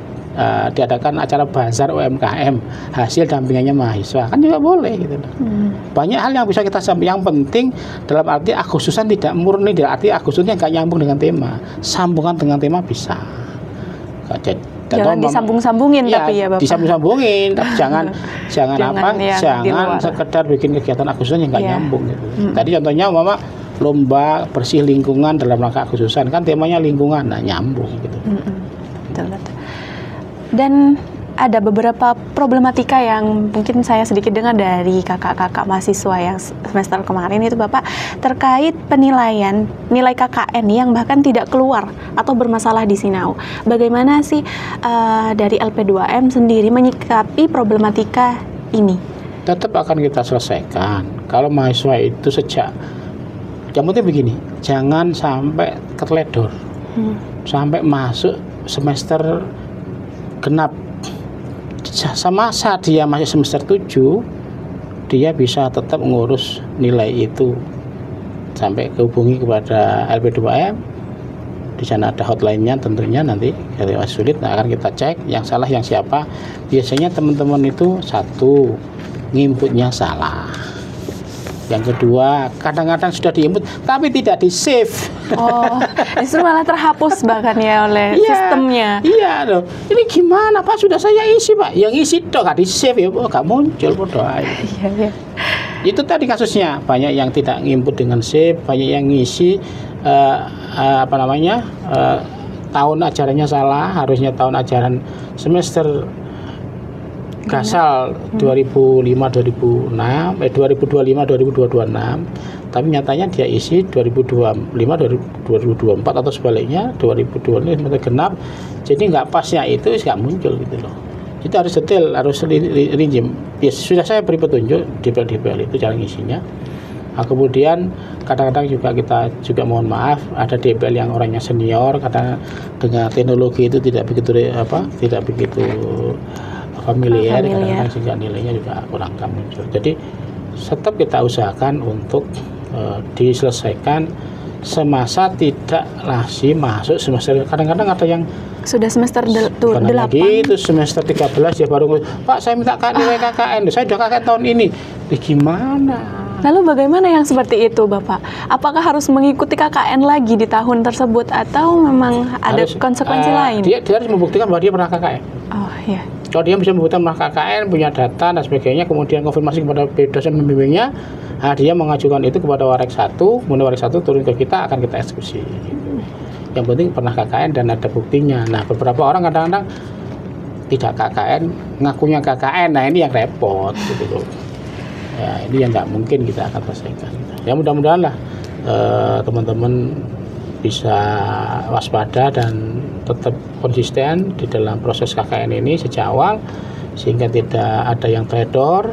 diadakan acara bazar UMKM hasil dampingannya mahasiswa, kan juga boleh gitu loh. Banyak hal yang bisa kita sampaikan. Yang penting dalam arti Agustusan tidak murni, dalam arti Agustusnya nggak nyambung dengan tema, sambungan dengan tema bisa. Jangan disambung-sambungin tapi ya Bapak. Disambung-sambungin, tapi jangan sekedar bikin kegiatan Agustusan yang nggak nyambung gitu. Tadi contohnya Mama lomba bersih lingkungan dalam rangka Agustusan, kan temanya lingkungan, nah nyambung gitu. Betul. Dan ada beberapa problematika yang mungkin saya sedikit dengar dari kakak-kakak mahasiswa yang semester kemarin itu Bapak, terkait penilaian nilai KKN yang bahkan tidak keluar atau bermasalah di Sinau. Bagaimana sih dari LP2M sendiri menyikapi problematika ini? Tetap akan kita selesaikan. Kalau mahasiswa itu yang penting begini, jangan sampai keteledor, sampai masuk semester genap. Sama saat dia masih semester 7, dia bisa tetap mengurus nilai itu sampai kehubungi kepada LP2M. Di sana ada hotline-nya tentunya, nanti kalau sulit akan kita cek yang salah yang siapa. Biasanya teman-teman itu satu, nginputnya salah. Yang kedua, kadang-kadang sudah diinput tapi tidak di-save. Oh, justru malah terhapus bahkan ya oleh sistemnya. Iya loh. Ini gimana Pak? Sudah saya isi Pak. Yang isi toh nggak di-save ya, nggak muncul berdoa. Iya. Itu tadi kasusnya, banyak yang tidak nginput dengan save, banyak yang ngisi tahun ajarannya salah, harusnya tahun ajaran semester gasal 2025-2026, 2025-2026, tapi nyatanya dia isi 2025-2024 atau sebaliknya 2025 genap, jadi nggak pasnya itu nggak muncul gitu loh. itu harus detail, harus rinci. Ya, sudah saya beri petunjuk DPL itu cara ngisinya. Nah, kemudian kadang-kadang juga kita juga mohon maaf ada DPL yang orangnya senior, kadang dengan teknologi itu tidak begitu familiar. Kadang-kadang sehingga nilainya juga kurang muncul. Jadi tetap kita usahakan untuk diselesaikan semasa tidak masih masuk semester. Kadang-kadang ada yang sudah semester 8 itu semester 13 ya baru, Pak saya minta nilai KKN, saya udah KKN tahun ini. Gimana? Lalu bagaimana yang seperti itu Bapak? Apakah harus mengikuti KKN lagi di tahun tersebut atau memang ada konsekuensi lain? Dia harus membuktikan bahwa dia pernah KKN. Oh iya. Kalau dia bisa membuktikan pernah KKN, punya data dan sebagainya, kemudian konfirmasi kepada dosen pembimbingnya, dia mengajukan itu kepada Warek 1, kemudian Warek 1 turun ke kita, akan kita eksekusi. Yang penting pernah KKN dan ada buktinya. Nah, beberapa orang kadang-kadang tidak KKN, ngakunya KKN. Nah, ini yang repot gitu loh. Ya, ini yang nggak mungkin kita akan selesaikan. Ya, mudah-mudahan lah teman-teman bisa waspada dan tetap konsisten di dalam proses KKN ini sejak awal, sehingga tidak ada yang teledor,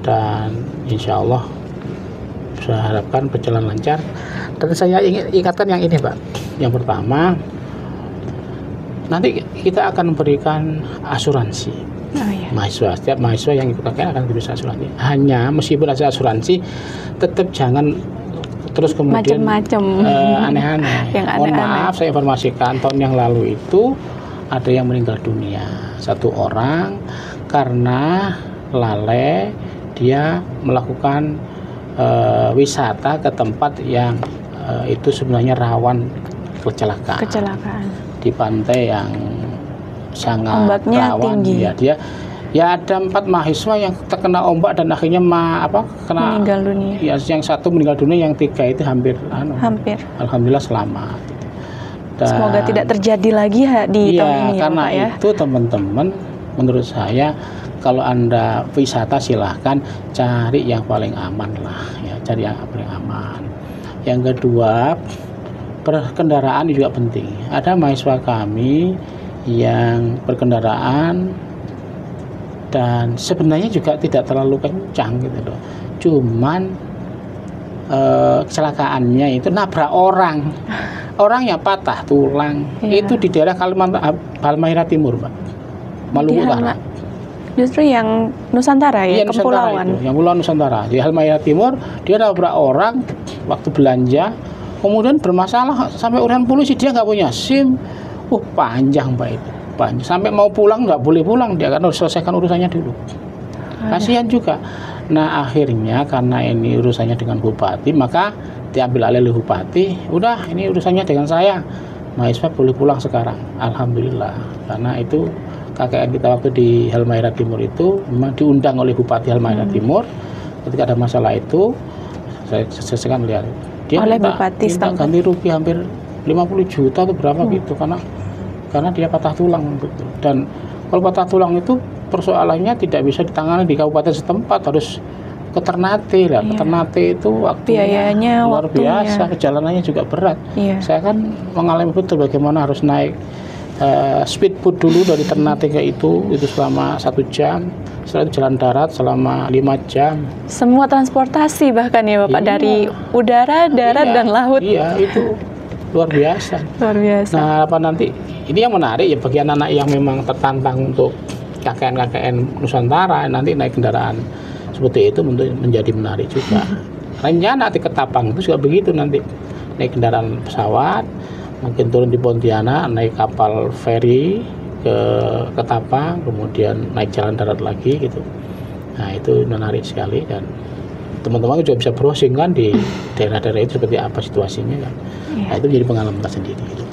dan insya Allah saya harapkan berjalan lancar. Dan saya ingin ingatkan yang ini Pak. Yang pertama, nanti kita akan memberikan asuransi. Mahasiswa, setiap mahasiswa yang ikut KKN akan diberi asuransi. Hanya meskipun ada asuransi, tetap jangan terus kemudian aneh-aneh. Mohon maaf, saya informasikan tahun yang lalu itu ada yang meninggal dunia, 1 orang karena lalai dia melakukan wisata ke tempat yang itu sebenarnya rawan kecelakaan di pantai yang sangat ombaknya rawan. tinggi. Ya ada 4 mahasiswa yang terkena ombak dan akhirnya kena meninggal dunia. Ya, yang 1 meninggal dunia, yang 3 itu hampir. Alhamdulillah selamat. Dan semoga tidak terjadi lagi di tahun ini. Karena ya, Pak, itu teman-teman, menurut saya kalau Anda wisata silahkan cari yang paling aman lah, ya, cari yang paling aman. Yang kedua, berkendaraan juga penting. Ada mahasiswa kami yang berkendaraan dan sebenarnya juga tidak terlalu kencang gitu loh. Cuman kecelakaannya itu nabrak orang. Orangnya patah tulang. Itu di daerah Halmahera Timur, Pak. Maluku Utara. Justru yang Nusantara ya, kepulauan. Yang Pulau Nusantara. Di Halmahera Timur dia nabrak orang waktu belanja. Kemudian bermasalah sampai urusan polisi, dia nggak punya SIM. Panjang Pak itu. Panjang. Sampai mau pulang nggak boleh pulang, dia akan harus selesaikan urusannya dulu. Kasihan juga. Nah, akhirnya karena ini urusannya dengan bupati, maka diambil alih oleh bupati. Udah, ini urusannya dengan saya. Mahasiswa boleh pulang sekarang. Alhamdulillah. Karena itu KKN kita waktu di Halmahera Timur itu memang diundang oleh Bupati Halmahera Timur. Ketika ada masalah itu, saya selesaikan lihat. Dia oleh minta ganti rugi hampir 50 juta atau berapa gitu, karena dia patah tulang gitu. Dan kalau patah tulang itu persoalannya tidak bisa ditangani di kabupaten setempat, harus ke Ternate lah. Ke Ternate itu biayanya luar biasa, perjalanannya juga berat. Saya kan mengalami betul bagaimana harus naik speedboat dulu dari Ternate ke itu selama 1 jam. Setelah itu jalan darat selama 5 jam. Semua transportasi bahkan ya Bapak, dari udara, darat, dan laut. Iya, itu luar biasa. Luar biasa. Nah, apa nanti ini yang menarik ya bagi anak-anak yang memang tertantang untuk KKN Nusantara, nanti naik kendaraan seperti itu menjadi menarik juga. Rencana nanti ke Ketapang itu juga begitu, nanti naik kendaraan pesawat, mungkin turun di Pontianak, naik kapal feri ke Ketapang, kemudian naik jalan darat lagi gitu. Nah, itu menarik sekali dan teman-teman juga bisa browsing kan di daerah-daerah itu seperti apa situasinya kan. Nah, itu menjadi pengalaman tersendiri gitu.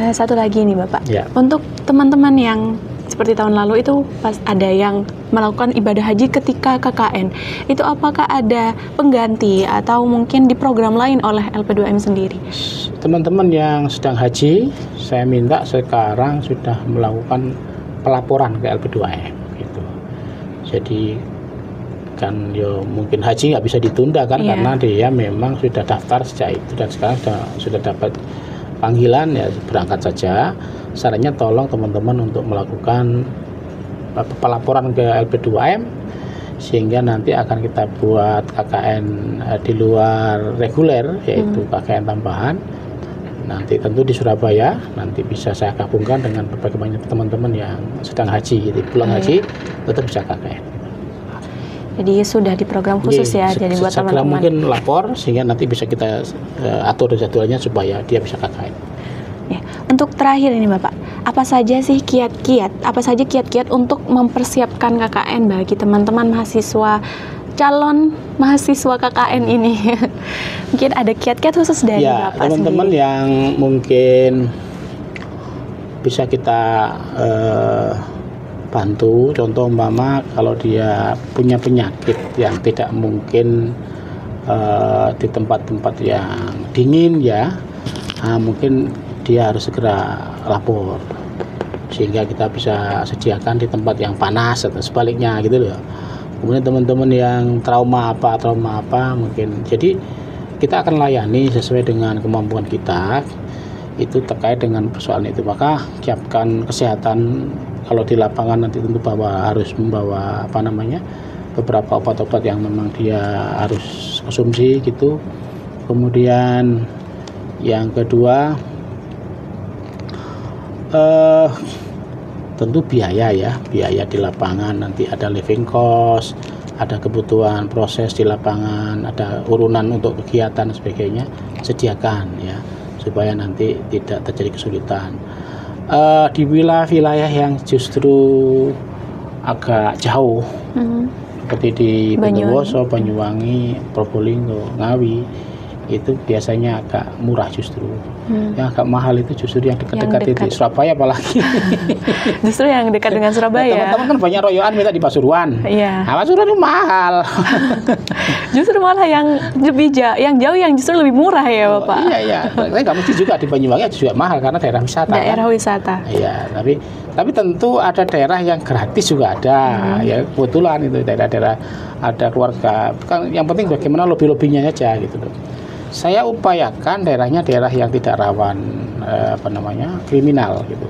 Satu lagi nih Bapak, untuk teman-teman yang seperti tahun lalu itu pas ada yang melakukan ibadah haji ketika KKN, itu apakah ada pengganti atau mungkin di program lain oleh LP2M sendiri? Teman-teman yang sedang haji, saya minta sekarang sudah melakukan pelaporan ke LP2M gitu. Jadi kan mungkin haji nggak bisa ditunda kan, karena dia memang sudah daftar sejak itu dan sekarang sudah dapat panggilan, ya berangkat saja. Sarannya tolong teman-teman untuk melakukan pelaporan ke LP2M, sehingga nanti akan kita buat KKN di luar reguler, yaitu KKN tambahan. Nanti tentu di Surabaya nanti bisa saya gabungkan dengan berbagai banyak teman-teman yang sedang haji, gitu. Pulang haji tetap bisa KKN. Jadi sudah di program khusus ya, jadi buat teman-teman. Mungkin lapor sehingga nanti bisa kita atur jadwalnya supaya dia bisa KKN. Ya, untuk terakhir ini Bapak, apa saja kiat-kiat untuk mempersiapkan KKN bagi teman-teman mahasiswa, calon mahasiswa KKN ini? Mungkin ada kiat-kiat khusus dari Bapak teman-teman sendiri yang mungkin bisa kita bantu. Contoh umpama kalau dia punya penyakit yang tidak mungkin di tempat-tempat yang dingin ya, mungkin dia harus segera lapor sehingga kita bisa sediakan di tempat yang panas atau sebaliknya gitu loh. Kemudian teman-teman yang trauma apa mungkin, jadi kita akan layani sesuai dengan kemampuan kita itu terkait dengan persoalan itu. Maka siapkan kesehatan. Kalau di lapangan nanti tentu harus membawa beberapa obat-obat yang memang dia harus konsumsi gitu. Kemudian yang kedua tentu biaya di lapangan, nanti ada living cost, ada kebutuhan proses di lapangan, ada urunan untuk kegiatan dan sebagainya, sediakan ya supaya nanti tidak terjadi kesulitan. Di wilayah yang justru agak jauh seperti di Bondowoso, Banyuwangi, Probolinggo, Ngawi, itu biasanya agak murah justru. Yang agak mahal itu justru yang dekat-dekat itu. Surabaya apalagi. Justru yang dekat dengan Surabaya. Teman-teman kan banyak royoan minta di Pasuruan. Iya. Nah, Pasuruan itu mahal. Justru malah yang lebih jauh yang justru lebih murah ya Bapak. Iya. Saya nggak mesti juga di Banyuwangi juga mahal karena daerah wisata. Wisata. Iya, tapi tentu ada daerah yang gratis juga ada. Ya kebetulan itu daerah-daerah ada keluarga. Kan yang penting bagaimana lobby-lobbynya saja gitu loh. Saya upayakan daerahnya daerah yang tidak rawan kriminal gitu.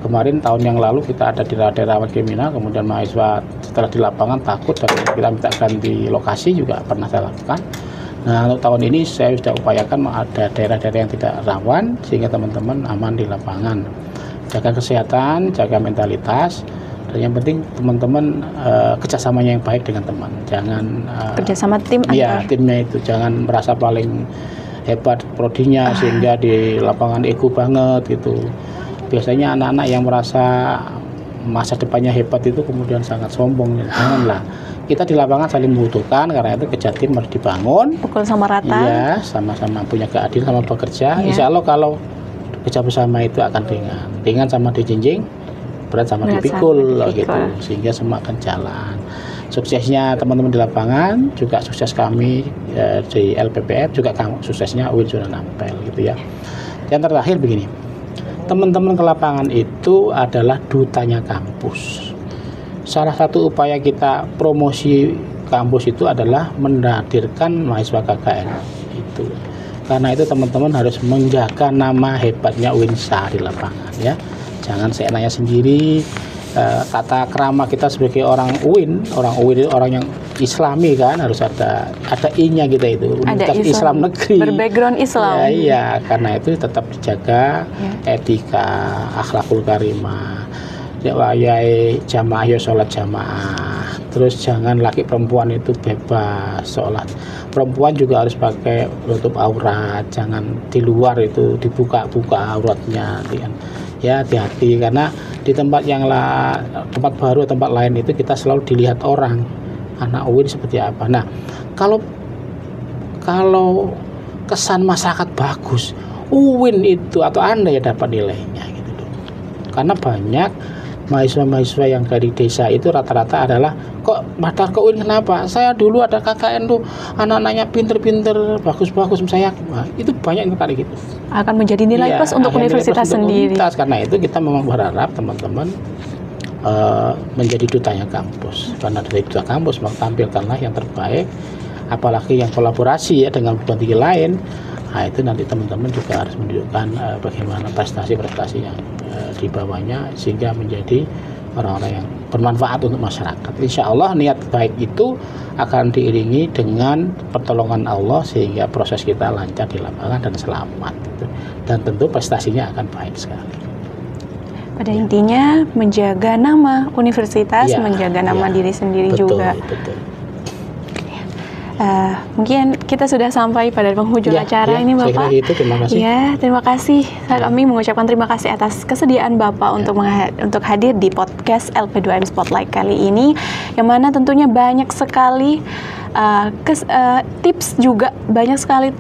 Kemarin tahun yang lalu kita ada di daerah rawan kriminal, kemudian mahasiswa setelah di lapangan takut dan kita minta ganti lokasi juga pernah saya lakukan. Nah, untuk tahun ini saya sudah upayakan ada daerah-daerah yang tidak rawan sehingga teman-teman aman di lapangan. Jaga kesehatan, jaga mentalitas. Dan yang penting teman-teman kerjasamanya yang baik dengan teman, jangan kerjasama tim timnya itu jangan merasa paling hebat prodinya sehingga di lapangan ego banget gitu. Biasanya anak-anak yang merasa masa depannya hebat itu kemudian sangat sombong. Janganlah, kita di lapangan saling membutuhkan, karena itu kerja tim harus dibangun, pukul sama rata, iya, sama-sama punya keadilan sama bekerja. Insya Allah kalau kerja bersama itu akan ringan sama dijinjing, berat sama dipikul gitu, sehingga semua akan jalan. Suksesnya teman-teman di lapangan juga sukses kami di LPPF, juga suksesnya UIN sudah nampel gitu ya. Yang terakhir begini, teman-teman ke lapangan itu adalah dutanya kampus. Salah satu upaya kita promosi kampus itu adalah menghadirkan mahasiswa KKN itu. Karena itu teman-teman harus menjaga nama hebatnya UINSA di lapangan ya. Jangan seenaknya sendiri. Tata krama kita sebagai orang UIN orang yang Islami kan harus ada I-nya kita itu, Universitas Islam Negeri, berbackground Islam. Iya, karena itu tetap dijaga etika, akhlakul karimah. Wayai jamaah ya sholat jamaah. Terus jangan laki perempuan itu bebas sholat. Perempuan juga harus pakai tutup aurat, jangan di luar itu dibuka-buka auratnya. Ya hati-hati, karena di tempat tempat baru, tempat lain itu kita selalu dilihat orang, anak UIN seperti apa. Nah, kalau kesan masyarakat bagus, UIN itu atau Anda ya dapat nilainya gitu loh. Karena banyak mahasiswa-mahasiswa yang dari desa itu rata-rata adalah, kok daftar ke UIN kenapa? Saya dulu ada KKN tuh, anak-anaknya pinter-pinter, bagus-bagus, saya itu banyak yang kali gitu. Akan menjadi nilai plus untuk universitas sendiri. Karena itu kita memang berharap teman-teman menjadi dutanya kampus. Karena dari duta kampus maka tampilkanlah yang terbaik, apalagi yang kolaborasi ya dengan perguruan tinggi lain. Nah, itu nanti teman-teman juga harus menunjukkan bagaimana prestasi-prestasi yang di bawahnya sehingga menjadi orang-orang yang bermanfaat untuk masyarakat. Insya Allah niat baik itu akan diiringi dengan pertolongan Allah sehingga proses kita lancar di lapangan dan selamat gitu. Dan tentu prestasinya akan baik sekali. Pada intinya menjaga nama universitas, menjaga nama diri sendiri juga. Betul. Mungkin kita sudah sampai pada penghujung acara ini Bapak. Itu, terima kasih. Ya, terima kasih. Kami mengucapkan terima kasih atas kesediaan Bapak untuk hadir di podcast LP2M Spotlight kali ini, yang mana tentunya banyak sekali tips juga, banyak sekali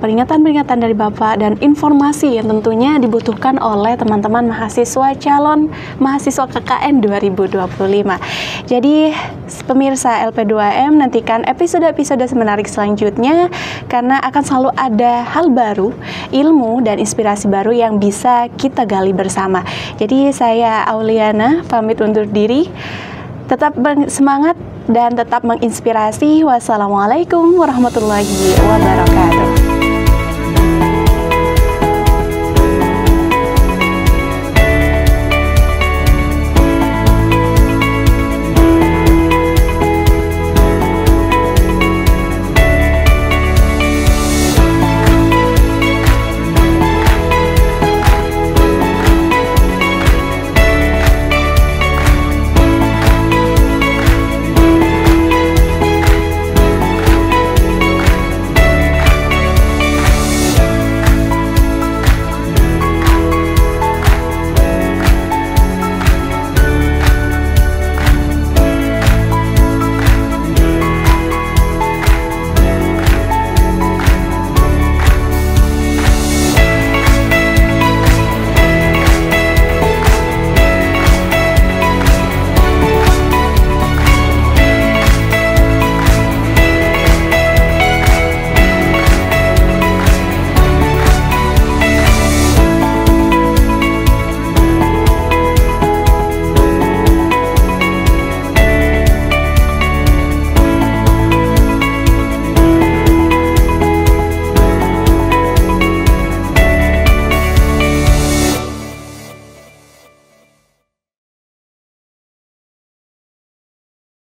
peringatan-peringatan dari Bapak dan informasi yang tentunya dibutuhkan oleh teman-teman calon mahasiswa KKN 2025. Jadi pemirsa LP2M, nantikan episode-episode menarik selanjutnya karena akan selalu ada hal baru, ilmu dan inspirasi baru yang bisa kita gali bersama. Jadi saya Auliana pamit undur diri. Tetap semangat dan tetap menginspirasi. Wassalamualaikum warahmatullahi wabarakatuh.